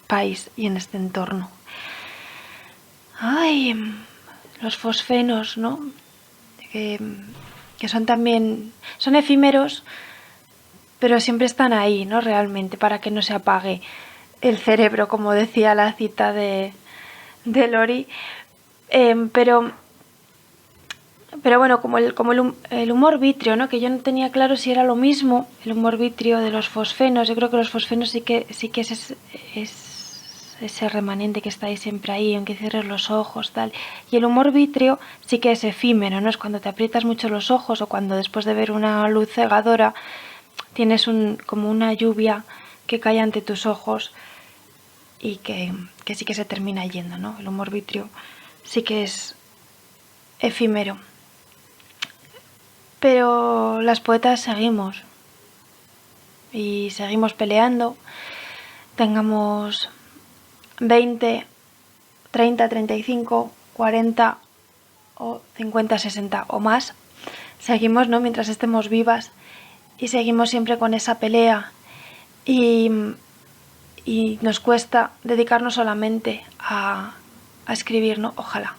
país y en este entorno. Ay, los fosfenos, ¿no? Que son también, son efímeros, pero siempre están ahí, ¿no? Realmente, para que no se apague el cerebro, como decía la cita de Lori. Pero bueno, como el humor vitrio, ¿no? Que yo no tenía claro si era lo mismo, el humor vitrio de los fosfenos. Yo creo que los fosfenos sí que es ese remanente que está ahí siempre ahí, aunque cierres los ojos, tal. Y el humor vitrio sí que es efímero, ¿no? Es cuando te aprietas mucho los ojos o cuando después de ver una luz cegadora tienes como una lluvia que cae ante tus ojos y que sí que se termina yendo, ¿no? El humor vitrio sí que es efímero. Pero las poetas seguimos y seguimos peleando, tengamos 20, 30, 35, 40 o 50, 60 o más. Seguimos, ¿no? Mientras estemos vivas y seguimos siempre con esa pelea y nos cuesta dedicarnos solamente a escribir, ¿no? Ojalá.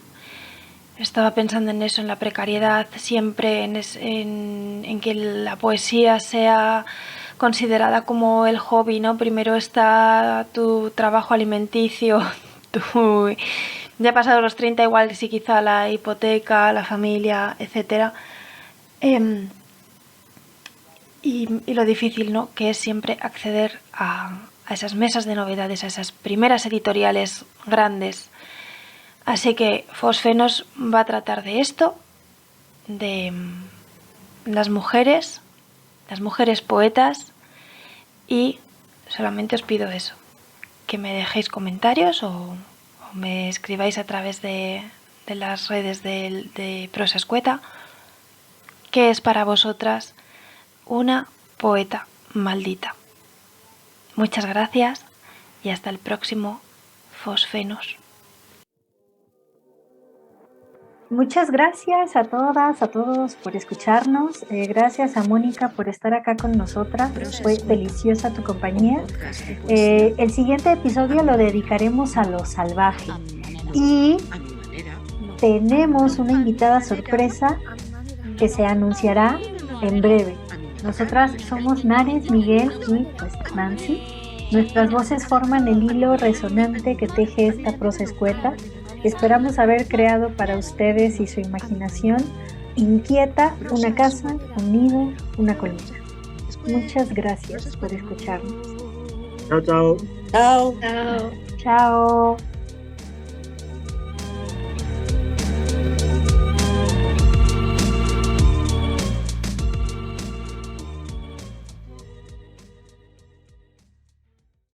Estaba pensando en eso, en la precariedad, siempre en que la poesía sea considerada como el hobby, ¿no? Primero está tu trabajo alimenticio, ya pasado los 30 igual sí, quizá la hipoteca, la familia, etc. Y lo difícil, ¿no? Que es siempre acceder a esas mesas de novedades, a esas primeras editoriales grandes. Así que Fosfenos va a tratar de esto, de las mujeres poetas, y solamente os pido eso, que me dejéis comentarios o me escribáis a través de las redes de Prosa Escueta, qué es para vosotras una poeta maldita. Muchas gracias y hasta el próximo Fosfenos. Muchas gracias a todas, a todos por escucharnos. Gracias a Mónica por estar acá con nosotras. Fue deliciosa tu compañía. El siguiente episodio lo dedicaremos a lo salvaje. Y tenemos una invitada sorpresa que se anunciará en breve. Nosotras somos Nares, Miguel y pues Nancy. Nuestras voces forman el hilo resonante que teje esta prosa escueta. Esperamos haber creado para ustedes y su imaginación inquieta una casa, un nido, una colina. Muchas gracias por escucharnos. Chao, chao. Chao. Chao.